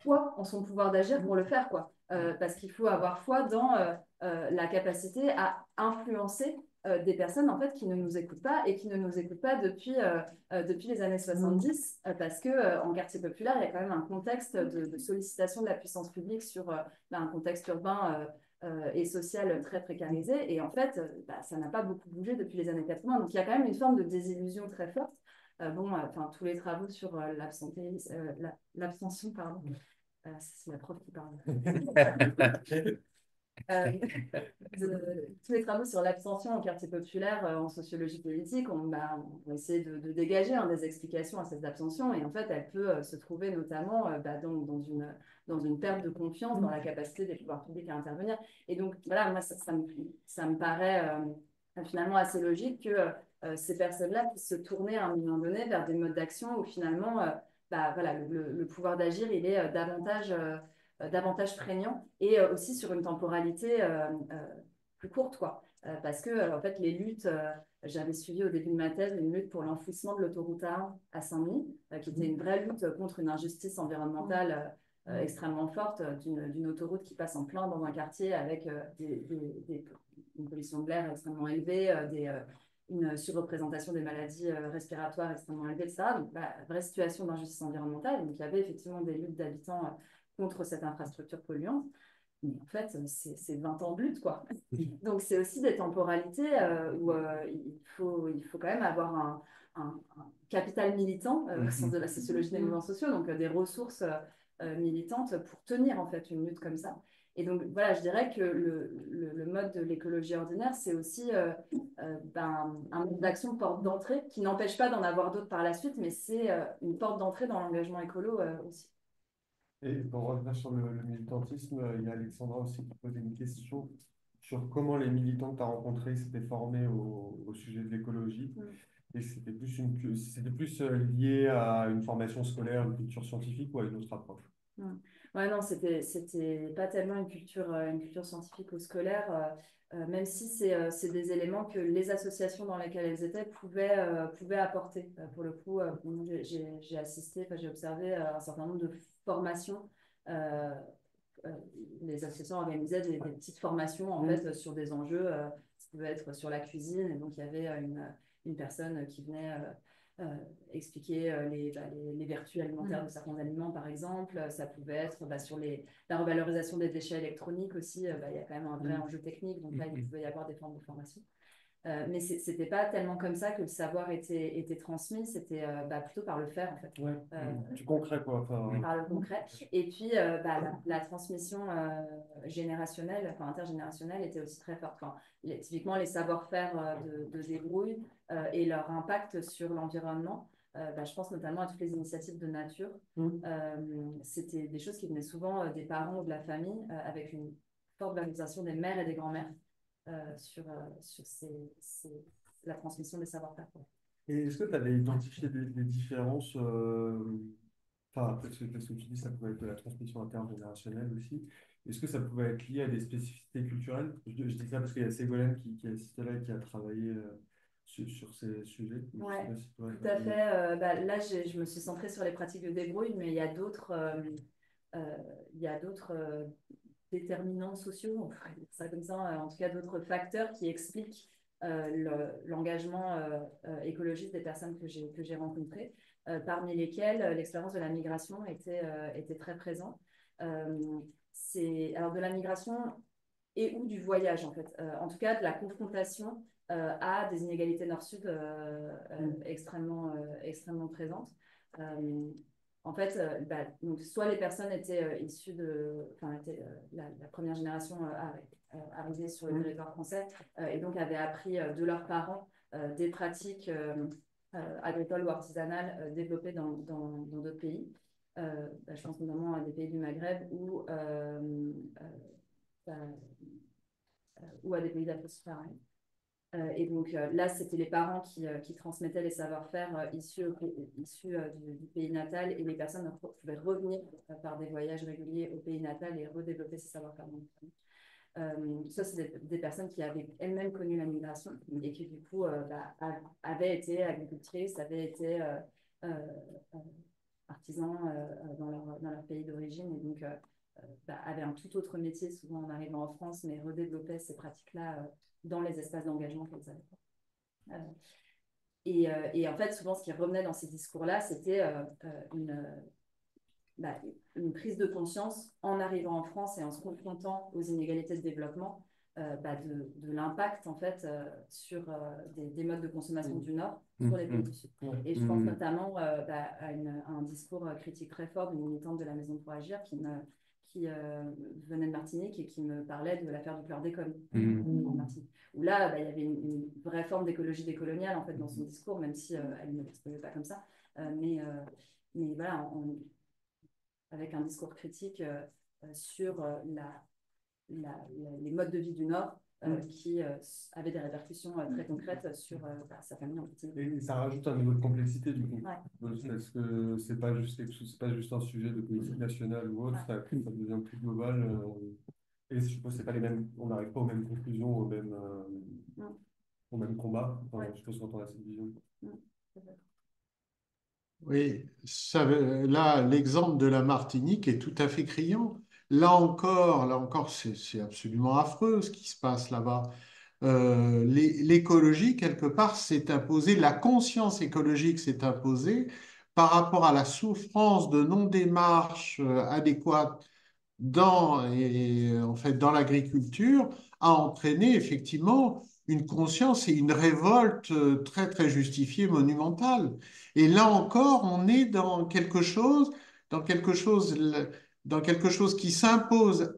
foi en son pouvoir d'agir pour le faire, quoi. Parce qu'il faut avoir foi dans la capacité à influencer des personnes, en fait, qui ne nous écoutent pas et qui ne nous écoutent pas depuis les années 70, parce que en quartier populaire, il y a quand même un contexte de sollicitation de la puissance publique sur un contexte urbain et social très précarisé. Et en fait, ça n'a pas beaucoup bougé depuis les années 80. Donc, il y a quand même une forme de désillusion très forte. Tous les travaux sur l'abstention, pardon. C'est la prof qui parle. Tous les travaux sur l'abstention en quartier populaire en sociologie politique, on essayé de dégager des explications à cette abstention. Et en fait, elle peut se trouver notamment dans une perte de confiance dans la capacité des pouvoirs publics à intervenir. Et donc, voilà, moi, ça me paraît finalement assez logique que ces personnes-là puissent se tourner à un moment donné vers des modes d'action où finalement, voilà, le pouvoir d'agir, il est davantage prégnant et aussi sur une temporalité plus courte, quoi. Parce que, en fait, les luttes, j'avais suivi au début de ma thèse une lutte pour l'enfouissement de l'autoroute A1 à Saint-Denis, qui était une vraie lutte contre une injustice environnementale extrêmement forte, d'une autoroute qui passe en plein dans un quartier avec une pollution de l'air extrêmement élevée, une surreprésentation des maladies respiratoires extrêmement élevée, etc. Donc, vraie situation d'injustice environnementale. Donc, il y avait effectivement des luttes d'habitants contre cette infrastructure polluante. Mais en fait, c'est 20 ans de lutte, quoi. Donc, c'est aussi des temporalités où il faut quand même avoir un capital militant au sens de la sociologie des mouvements sociaux, donc des ressources militantes pour tenir en fait une lutte comme ça. Et donc, voilà, je dirais que le mode de l'écologie ordinaire, c'est aussi un mode d'action porte d'entrée qui n'empêche pas d'en avoir d'autres par la suite, mais c'est une porte d'entrée dans l'engagement écolo aussi. Et pour revenir sur le militantisme, il y a Alexandra aussi qui posait une question sur comment les militants que tu as rencontrés s'étaient formés au sujet de l'écologie. Et c'était plus lié à une formation scolaire, une culture scientifique ou à une autre approche. Ouais, non, c'était pas tellement une culture scientifique ou scolaire, même si c'est des éléments que les associations dans lesquelles elles étaient pouvaient apporter. Pour le coup, j'ai assisté, j'ai observé un certain nombre de formations. euh, les associations organisaient des petites formations en fait, sur des enjeux, ça pouvait être sur la cuisine, et donc il y avait une personne qui venait expliquer les vertus alimentaires de certains aliments, par exemple. Ça pouvait être sur la revalorisation des déchets électroniques aussi. Il y a quand même un vrai enjeu technique, donc là, il pouvait y avoir des formes de formation. Mais c'était pas tellement comme ça que le savoir était transmis, c'était plutôt par le faire, en fait. Ouais, du concret, quoi. Par le concret. Et puis, la transmission générationnelle, intergénérationnelle était aussi très forte. Typiquement, les savoir-faire de débrouille et leur impact sur l'environnement. Je pense notamment à toutes les initiatives de nature. C'était des choses qui venaient souvent des parents ou de la famille avec une forte valorisation des mères et des grands-mères sur la transmission des savoir-faire. Et est-ce que tu avais identifié des différences parce que tu dis ça pouvait être de la transmission intergénérationnelle aussi. Est-ce que ça pouvait être lié à des spécificités culturelles? Je dis ça parce qu'il y a Ségolène qui assistait là et qui a travaillé sur ces sujets. Oui, tout à fait. Là, je me suis centrée sur les pratiques de débrouille, mais il y a d'autres déterminants sociaux, on pourrait dire ça comme ça, en tout cas d'autres facteurs qui expliquent l'engagement écologiste des personnes que j'ai rencontrées, parmi lesquelles l'expérience de la migration était très présente. alors de la migration et ou du voyage, en fait. En tout cas, de la confrontation à des inégalités nord-sud extrêmement présentes. En fait, donc, soit les personnes étaient issues la première génération arrivée sur le territoire français et donc avaient appris de leurs parents des pratiques agricoles ou artisanales développées dans d'autres pays. Je pense notamment à des pays du Maghreb ou à des pays d'Afrique subsaharienne. Et donc là, c'était les parents qui transmettaient les savoir-faire issus du pays natal et les personnes pouvaient revenir par des voyages réguliers au pays natal et redévelopper ces savoir-faire dans le pays. Ça, c'est des personnes qui avaient elles-mêmes connu la migration et qui, du coup, avaient été agricultrices, avaient été artisans dans leur pays d'origine et donc avaient un tout autre métier, souvent en arrivant en France, mais redéveloppaient ces pratiques-là dans les espaces d'engagement qu'elles avaient. Et en fait, souvent, ce qui revenait dans ces discours-là, c'était une prise de conscience en arrivant en France et en se confrontant aux inégalités de développement de l'impact en fait sur des modes de consommation du Nord sur les pays du Sud. Et je pense notamment à un discours critique très fort d'une militante de la Maison pour Agir qui venait de Martinique et qui me parlait de l'affaire du chlordécone en Martinique. Où là, il y avait une vraie forme d'écologie décoloniale en fait dans son discours, même si elle ne l'exprimait pas comme ça. Mais voilà, avec un discours critique sur les modes de vie du Nord qui avaient des répercussions très concrètes sur sa famille en petit. Et ça rajoute un niveau de complexité du coup. Ouais. Parce que c'est pas juste quelque chose, c'est pas juste un sujet de politique nationale ou autre, ça devient plus global. Et je suppose que c'est pas les mêmes, on n'arrive pas aux mêmes conclusions, au même combat. Enfin, je suppose quand on a cette vision. Oui, là, l'exemple de la Martinique est tout à fait criant. Là encore, c'est absolument affreux ce qui se passe là-bas. L'écologie, quelque part, s'est imposée, la conscience écologique s'est imposée par rapport à la souffrance de non-démarche adéquate en fait, dans l'agriculture, a entraîné effectivement une conscience et une révolte très, très justifiée, monumentale. Et là encore, on est dans quelque chose, dans quelque chose qui s'impose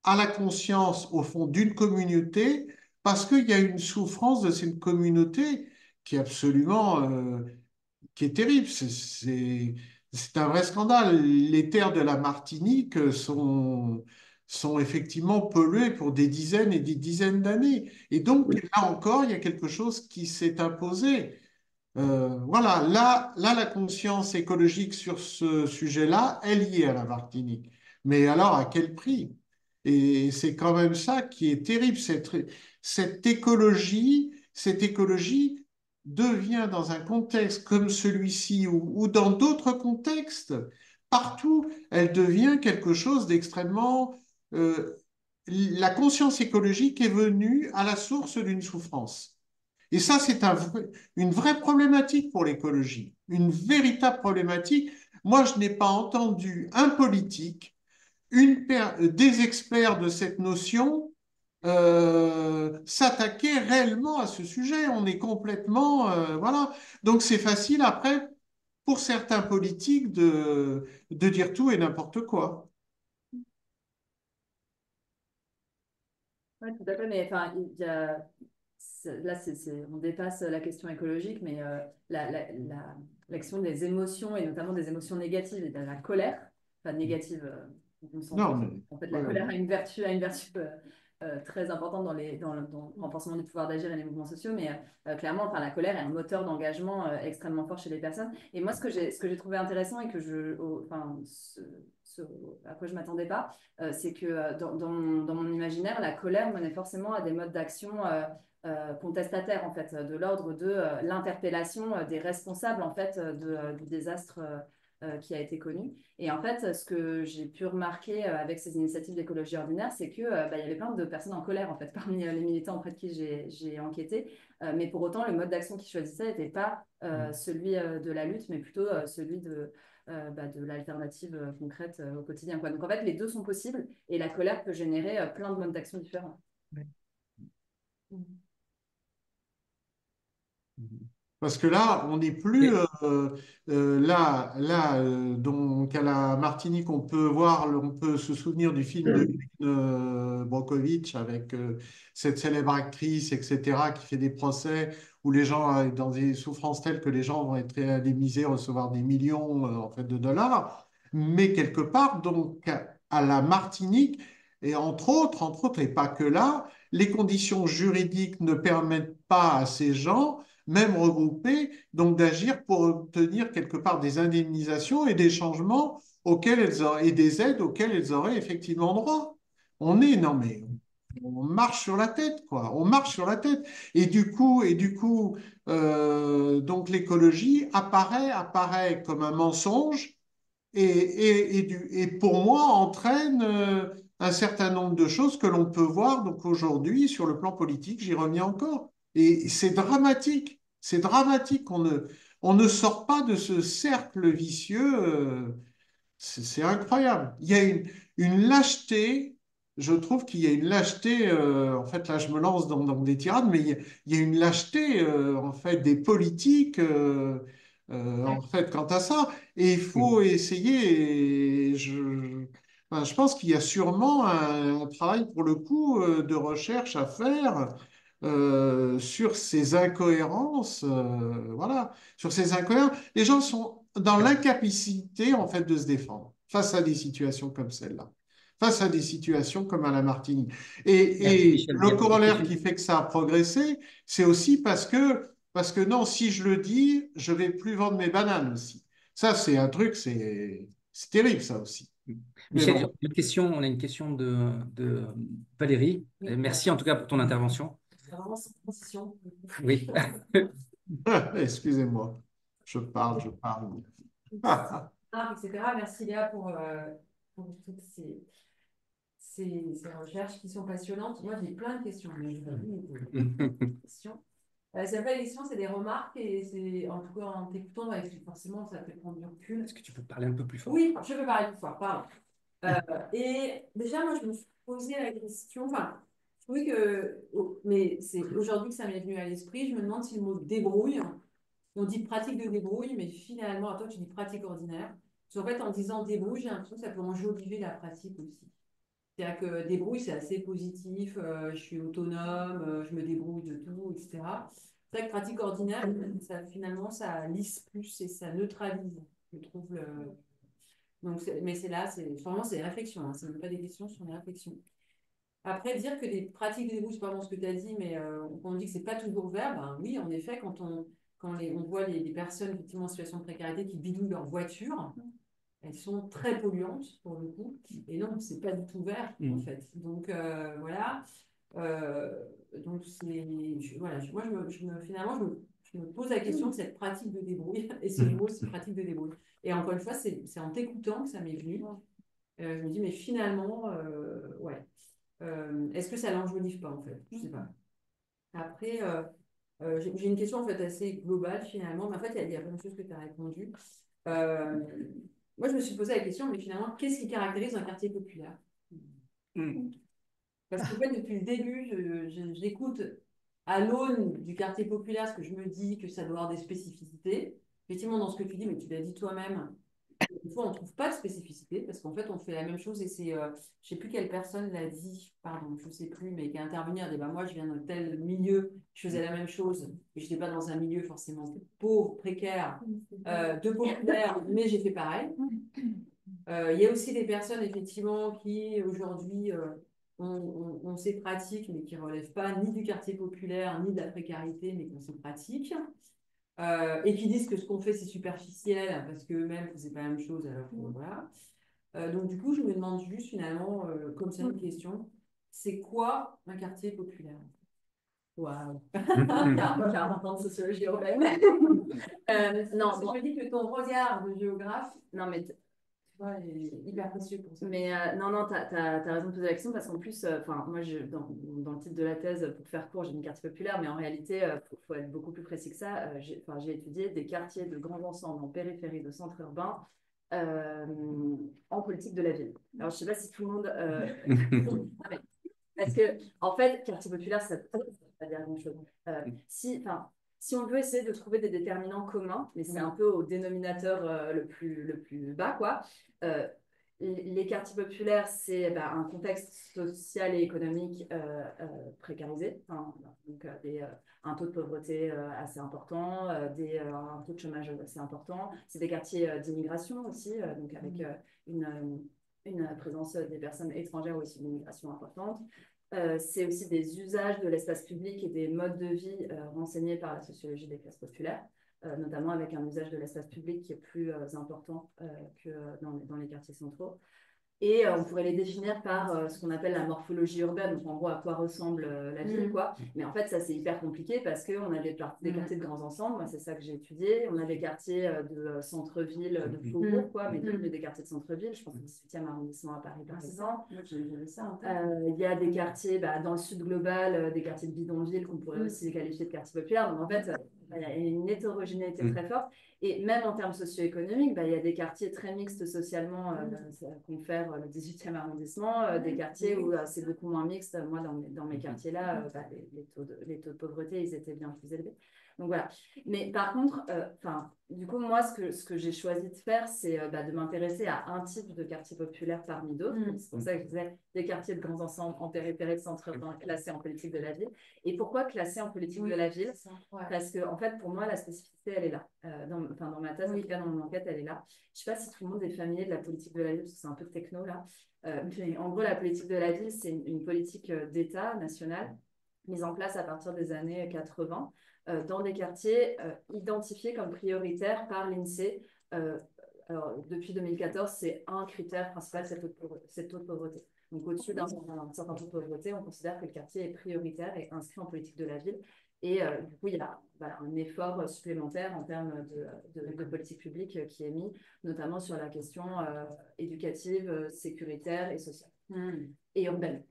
à la conscience, au fond, d'une communauté, parce qu'il y a une souffrance de cette communauté qui est absolument, qui est terrible. C'est un vrai scandale. Les terres de la Martinique sont effectivement polluées pour des dizaines et des dizaines d'années. Et donc, là encore, il y a quelque chose qui s'est imposé. Voilà, là, la conscience écologique sur ce sujet-là est liée à la Martinique. Mais alors, à quel prix? Et c'est quand même ça qui est terrible. Cette écologie devient dans un contexte comme celui-ci ou dans d'autres contextes, partout, elle devient quelque chose d'extrêmement... la conscience écologique est venue à la source d'une souffrance. Et ça, c'est une vraie problématique pour l'écologie, une véritable problématique. Moi, je n'ai pas entendu un politique, des experts de cette notion s'attaquer réellement à ce sujet. On est complètement... voilà. Donc, c'est facile après, pour certains politiques, de dire tout et n'importe quoi. Oui, tout à fait, mais enfin, là, on dépasse la question écologique, mais l'action des émotions, et notamment des émotions négatives et de la colère, enfin négative, on s'entend. Non, mais... En fait, la colère a une vertu très importante dans le renforcement du pouvoir d'agir et les mouvements sociaux, mais clairement, enfin, la colère est un moteur d'engagement extrêmement fort chez les personnes. Et moi, ce que j'ai trouvé intéressant et que à quoi je ne m'attendais pas, c'est que dans mon imaginaire, la colère menait forcément à des modes d'action contestataires, en fait, de l'ordre de l'interpellation des responsables, en fait, du désastre qui a été connu. Et en fait, ce que j'ai pu remarquer avec ces initiatives d'écologie ordinaire, c'est qu'il y avait plein de personnes en colère, en fait, parmi les militants auprès de qui j'ai enquêté. Mais pour autant, le mode d'action qu'ils choisissaient n'était pas celui de la lutte, mais plutôt celui de l'alternative concrète au quotidien, quoi. Donc en fait, les deux sont possibles et la colère peut générer plein de modes d'action différents. Parce que là, on n'est plus donc à la Martinique, on peut voir, on peut se souvenir du film de Brokovich avec cette célèbre actrice, etc., qui fait des procès où les gens, dans des souffrances telles que les gens vont être indemnisés, recevoir des millions en fait, de dollars. Mais quelque part, donc à la Martinique, et entre autres, et pas que là, les conditions juridiques ne permettent pas à ces gens même regroupées, donc d'agir pour obtenir quelque part des indemnisations et des changements auxquels et des aides auxquelles elles auraient effectivement droit. Non mais on marche sur la tête, quoi. On marche sur la tête. Donc l'écologie apparaît comme un mensonge et pour moi entraîne un certain nombre de choses que l'on peut voir donc aujourd'hui sur le plan politique, j'y reviens encore. Et c'est dramatique, on ne sort pas de ce cercle vicieux, c'est incroyable. Il y a une lâcheté, je trouve qu'il y a une lâcheté, en fait là je me lance dans des tirades, mais il y a une lâcheté en fait des politiques en fait quant à ça. Et il faut essayer, enfin, je pense qu'il y a sûrement un travail pour le coup de recherche à faire sur ces incohérences, voilà, sur ces incohérences. Les gens sont dans l'incapacité, en fait, de se défendre face à des situations comme celle-là, face à des situations comme à la Martinique. Merci Et Michel. Il le y a beaucoup de corollaire questions. qui fait que ça a progressé, c'est aussi parce que non, si je le dis, je vais plus vendre mes bananes aussi. Ça, c'est un truc, c'est terrible, ça aussi. Mais Michel, bon, on a une question de Valérie. Oui. Merci en tout cas pour ton intervention. C'est vraiment sans transition. Oui. excusez-moi, je parle. Etc. Merci Léa pour toutes ces recherches qui sont passionnantes. Moi, j'ai plein de questions. Mais je vais vous poser des questions. C'est pas des questions, c'est des remarques et c'est en tout cas en t'écoutant, forcément, ça te fait prendre du recul. Est-ce que tu peux parler un peu plus fort? Oui, je peux parler plus fort, pardon. Et déjà, moi, je me suis posé la question, enfin, je trouvais que, mais c'est aujourd'hui que ça m'est venu à l'esprit, je me demande si le mot débrouille, on dit pratique de débrouille, mais finalement, à toi, tu dis pratique ordinaire. Parce qu'en fait, en disant débrouille, j'ai l'impression que ça peut enjoliver la pratique aussi. C'est-à-dire que débrouille, c'est assez positif, je suis autonome, je me débrouille de tout, etc. C'est vrai que pratique ordinaire, ça, finalement, ça lisse plus et ça neutralise, je trouve. Donc, mais c'est là, vraiment, c'est des réflexions, hein, c'est même pas des questions, ce sont des réflexions. Après, dire que des pratiques de débrouille, c'est pas bon ce que tu as dit, mais on dit que c'est pas toujours vert, ben oui, en effet, on voit les personnes effectivement en situation de précarité qui bidouillent leur voiture, elles sont très polluantes pour le coup. Et non, c'est pas du tout vert en fait. Donc voilà. Donc moi finalement je me pose la question de cette pratique de débrouille et ce mot, c'est pratique de débrouille. Et encore une fois, c'est en t'écoutant que ça m'est venu. Je me dis mais finalement, ouais. Est-ce que ça l'enjolive pas en fait? Je sais pas. Après, j'ai une question en fait assez globale finalement, mais en fait il y a plein de choses que tu as répondu. Euh, Moi, je me suis posé la question, mais finalement, qu'est-ce qui caractérise un quartier populaire? Parce qu'en fait, depuis le début, j'écoute à l'aune du quartier populaire, parce que je me dis que ça doit avoir des spécificités. Effectivement, dans ce que tu dis, mais tu l'as dit toi-même, des fois, on ne trouve pas de spécificité, parce qu'en fait, on fait la même chose, et je ne sais plus quelle personne l'a dit, pardon, je ne sais plus, mais qui est intervenu, elle dit, bah, moi, je viens d'un tel milieu, je faisais la même chose, et je n'étais pas dans un milieu forcément pauvre, précaire, de populaire, mais j'ai fait pareil. Il y a aussi des personnes, effectivement, qui aujourd'hui ont ces pratiques, mais qui ne relèvent pas ni du quartier populaire, ni de la précarité, mais qui ont ces pratiques. Et qui disent que ce qu'on fait, c'est superficiel, parce qu'eux-mêmes ne faisaient pas la même chose, alors que voilà. Donc, du coup, je me demande juste, finalement, comme c'est une question, c'est quoi un quartier populaire? Waouh! 40 ans de sociologie urbaine. Non, je me dis que ton regard de géographe, non, mais ouais, hyper précieux pour ça. Mais non, non, t'as raison de poser la question parce qu'en plus, enfin, moi, dans le titre de la thèse, pour faire court, j'ai mis quartier populaire, mais en réalité, faut être beaucoup plus précis que ça. J'ai étudié des quartiers de grands ensembles en périphérie de centres urbains euh, en politique de la ville. Alors, je ne sais pas si tout le monde... Parce que, en fait, quartier populaire, ça ne veut pas dire grand-chose. Si on veut essayer de trouver des déterminants communs, mais c'est un peu au dénominateur le plus bas, quoi. euh, les quartiers populaires, c'est un contexte social et économique précarisé, hein, donc un taux de pauvreté assez important, un taux de chômage assez important. C'est des quartiers d'immigration aussi, donc avec une présence des personnes étrangères ou issues d'immigration importante. C'est aussi des usages de l'espace public et des modes de vie renseignés par la sociologie des classes populaires, notamment avec un usage de l'espace public qui est plus important que dans les quartiers centraux. Et on pourrait les définir par ce qu'on appelle la morphologie urbaine, donc en gros à quoi ressemble la ville, quoi. Mais en fait, ça c'est hyper compliqué parce qu'on a des quartiers de grands ensembles, moi c'est ça que j'ai étudié, on a des quartiers de centre-ville, de faubourg, quoi, mais des quartiers de centre-ville, je pense au 18e arrondissement à Paris par exemple. Il y a des quartiers dans le sud global, des quartiers de bidonville qu'on pourrait aussi qualifier de quartiers populaires. Donc en fait, il y a une hétérogénéité très forte. Et même en termes socio-économiques, il y a des quartiers très mixtes socialement confèrent le 18e arrondissement, des quartiers où c'est beaucoup moins mixte. Moi, dans mes quartiers-là, les taux de pauvreté, ils étaient bien plus élevés. Donc voilà. Mais par contre, du coup, moi, ce que j'ai choisi de faire, c'est de m'intéresser à un type de quartier populaire parmi d'autres. C'est pour ça que je disais des quartiers de grands ensembles en périphérie de centre urbain classés en politique de la ville. Et pourquoi classer en politique de la ville? Parce que, en fait, pour moi, la spécificité, elle est là. Dans ma thèse, en tout cas, dans mon enquête, elle est là. Je ne sais pas si tout le monde est familier de la politique de la ville, parce que c'est un peu techno, là. Mais en gros, la politique de la ville, c'est une politique d'État nationale mise en place à partir des années 80 dans des quartiers identifiés comme prioritaires par l'INSEE. Alors, depuis 2014, c'est un critère principal, c'est taux de pauvreté. Donc, au-dessus d'un certain taux de pauvreté, on considère que le quartier est prioritaire et inscrit en politique de la ville. Et du coup, il y a un effort supplémentaire en termes de politique publique qui est mis, notamment sur la question éducative, sécuritaire et sociale. Et urbaine.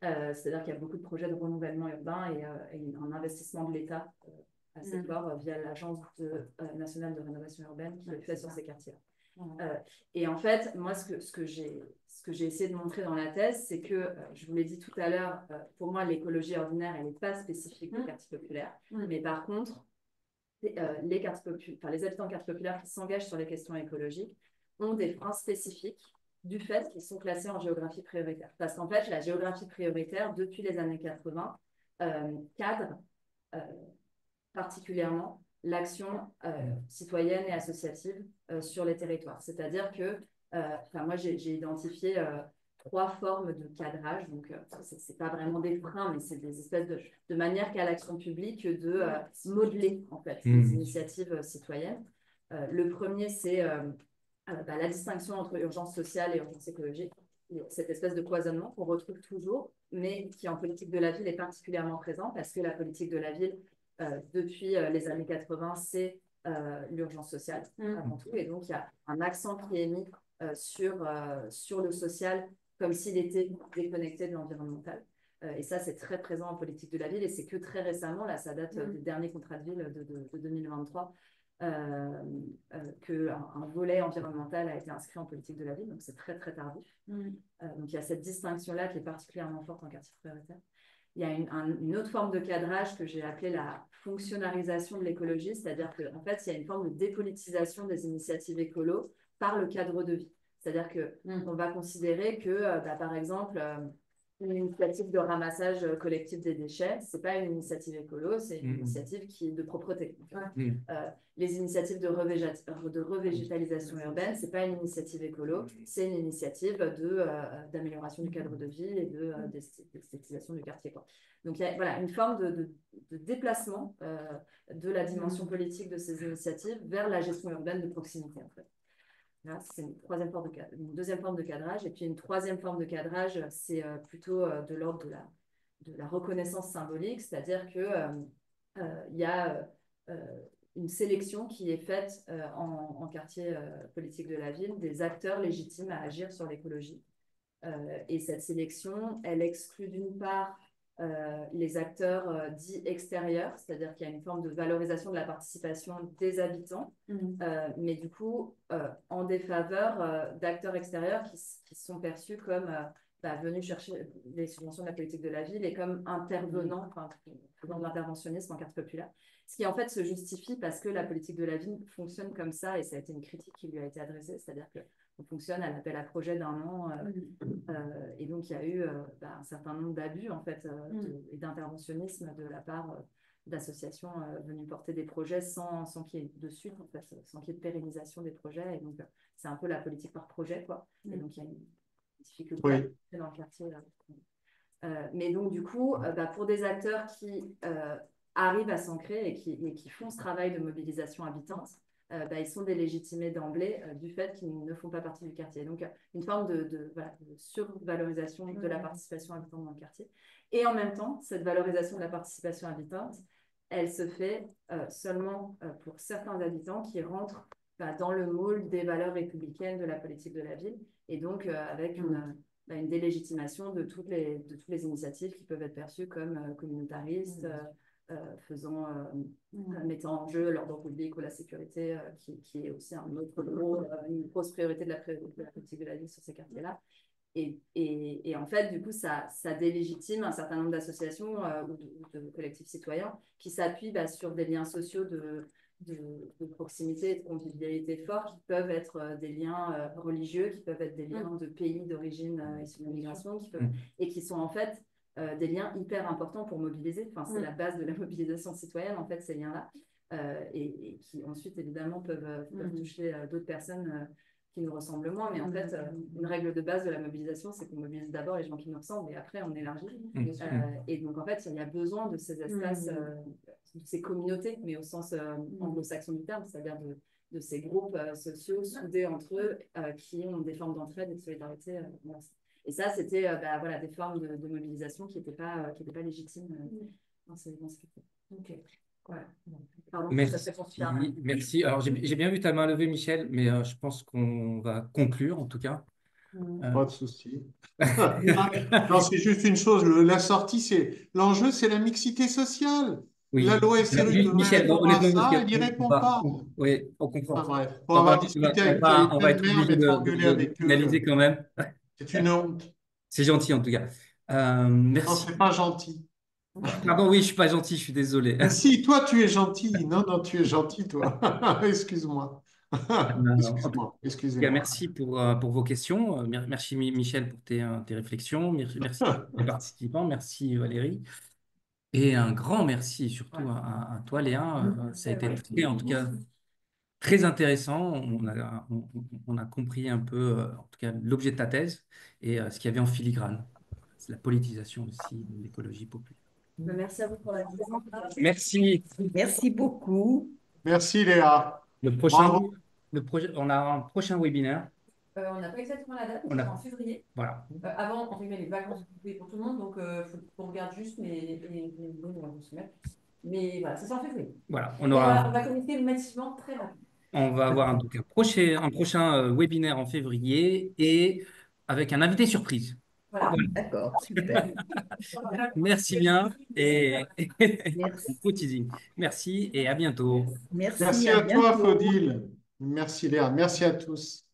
C'est-à-dire qu'il y a beaucoup de projets de renouvellement urbain et un investissement de l'État assez fort via l'Agence nationale de rénovation urbaine qui est fait sur ces quartiers-là. Et en fait, moi, ce que j'ai essayé de montrer dans la thèse, c'est que, je vous l'ai dit tout à l'heure, pour moi, l'écologie ordinaire, elle n'est pas spécifique des quartiers populaires. Mais par contre, les habitants de quartiers populaires qui s'engagent sur les questions écologiques ont des freins spécifiques du fait qu'ils sont classés en géographie prioritaire. Parce qu'en fait, la géographie prioritaire, depuis les années 80, cadre particulièrement l'action citoyenne et associative sur les territoires. C'est-à-dire que, moi, j'ai identifié 3 formes de cadrage. Donc, ce n'est pas vraiment des freins, mais c'est des espèces de manière qu'a l'action publique de modeler, en fait, les initiatives citoyennes. Le premier, c'est la distinction entre urgence sociale et urgence écologique. Cette espèce de cloisonnement qu'on retrouve toujours, mais qui en politique de la ville est particulièrement présent parce que la politique de la ville, depuis les années 80, c'est l'urgence sociale avant tout. Et donc, il y a un accent qui est mis sur le social comme s'il était déconnecté de l'environnemental. Et ça, c'est très présent en politique de la ville. Et c'est que très récemment, là, ça date des derniers contrats de ville de 2023, qu'un volet environnemental a été inscrit en politique de la ville. Donc, c'est très, très tardif. Donc, il y a cette distinction-là qui est particulièrement forte en quartier prioritaire. Il y a une autre forme de cadrage que j'ai appelée la fonctionnalisation de l'écologie, c'est-à-dire qu'en fait, il y a une forme de dépolitisation des initiatives écolo par le cadre de vie. C'est-à-dire qu'on va considérer que, par exemple, une initiative de ramassage collectif des déchets, ce n'est pas une initiative écolo, c'est une initiative de propreté. Les initiatives de revégétalisation urbaine, ce n'est pas une initiative écolo, c'est une initiative d'amélioration du cadre de vie et d'esthétisation du quartier, quoi. Donc, il y a une forme de déplacement de la dimension politique de ces initiatives vers la gestion urbaine de proximité, en fait. Là, c'est une deuxième forme de cadrage. Et puis, une troisième forme de cadrage, c'est plutôt de l'ordre de la reconnaissance symbolique, c'est-à-dire qu'il y a une sélection qui est faite en quartier politique de la ville des acteurs légitimes à agir sur l'écologie. Et cette sélection, elle exclut d'une part les acteurs dits extérieurs, c'est-à-dire qu'il y a une forme de valorisation de la participation des habitants, mais du coup, en défaveur d'acteurs extérieurs qui sont perçus comme venus chercher les subventions de la politique de la ville et comme intervenants, enfin, faisant de l'interventionnisme en carte populaire. Ce qui en fait se justifie parce que la politique de la ville fonctionne comme ça, et ça a été une critique qui lui a été adressée, c'est-à-dire qu'on fonctionne à l'appel à projet d'un an, et donc il y a eu un certain nombre d'abus en fait, et d'interventionnisme de la part d'associations venues porter des projets sans qu'il y ait de suite, en fait, sans qu'il y ait de pérennisation des projets, et donc c'est un peu la politique par projet, quoi. Et donc il y a une difficulté à Oui. dans le quartier. Mais donc, du coup, pour des acteurs qui arrivent à s'ancrer et qui font ce travail de mobilisation habitante, ils sont délégitimés d'emblée du fait qu'ils ne font pas partie du quartier. Donc, une forme de survalorisation de la participation habitante dans le quartier. Et en même temps, cette valorisation de la participation habitante, elle se fait seulement pour certains habitants qui rentrent dans le moule des valeurs républicaines de la politique de la ville, et donc avec une délégitimation de toutes les initiatives qui peuvent être perçues comme communautaristes, mettant en jeu l'ordre public ou la sécurité, qui est aussi une grosse priorité de la politique de la ville sur ces quartiers-là. Et en fait, du coup, ça délégitime un certain nombre d'associations ou de collectifs citoyens qui s'appuient sur des liens sociaux de proximité et de convivialité forts, qui peuvent être des liens religieux, qui peuvent être des liens de pays d'origine issus de l'immigration, et qui sont en fait des liens hyper importants pour mobiliser. Enfin, c'est la base de la mobilisation citoyenne, en fait, ces liens-là, et qui ensuite, évidemment, peuvent toucher d'autres personnes qui nous ressemblent moins. Mais en fait, une règle de base de la mobilisation, c'est qu'on mobilise d'abord les gens qui nous ressemblent, et après, on élargit. Et donc, en fait, il y a besoin de ces espaces, de ces communautés, mais au sens anglo-saxon du terme, c'est-à-dire de ces groupes sociaux soudés entre eux, qui ont des formes d'entraide et de solidarité. Et ça, c'était des formes de mobilisation qui n'étaient pas légitimes dans ce cas. Ok. Ouais. Pardon, Merci. ça fait pour super, hein. Merci. Alors, j'ai bien vu ta main levée, Michel, mais je pense qu'on va conclure, en tout cas. Pas de souci. Non, c'est juste une chose. La sortie, l'enjeu, c'est la mixité sociale. Oui. La loi SRU devrait Michel, bon, répondre à honnêtement, parce ça, que il n'y répond pas. oui, on comprend. Enfin, bref, pour avoir discuté avec On va plein de être maires, obligé m'être engueulé de avec finaliser eux, quand même. c'est une honte. C'est gentil, en tout cas. Non, Merci. c'est pas gentil. Pardon, oui, je suis pas gentil, je suis désolé. Mais si, toi, tu es gentil. Non, non, tu es gentil, toi. Excuse-moi. En tout cas, Excusez-moi. merci pour vos questions. Merci Michel pour tes réflexions. Merci les participants. Merci Valérie. Et un grand merci surtout à toi, Léa. Ça a été en tout cas très intéressant. On a compris un peu, en tout cas, l'objet de ta thèse et ce qu'il y avait en filigrane. C'est la politisation aussi de l'écologie populaire. Merci à vous pour la présentation. Merci. Merci beaucoup. Merci, Léa. Le prochain, Bravo. on a un prochain webinaire. On n'a pas exactement la date, On a- c'est en février. Voilà. Avant, entre guillemets, les vacances pour tout le monde, donc faut qu'on regarde juste les on va se mettre. Mais voilà, c'est en février. Voilà. On va communiquer massivement très rapidement. On va avoir donc un prochain webinaire en février et avec un invité surprise. Voilà. D'accord, super. Merci bien et Merci. bon teasing. Merci et à bientôt. Merci, Merci à à toi, bientôt. Faudil. Merci, Léa. Merci à tous.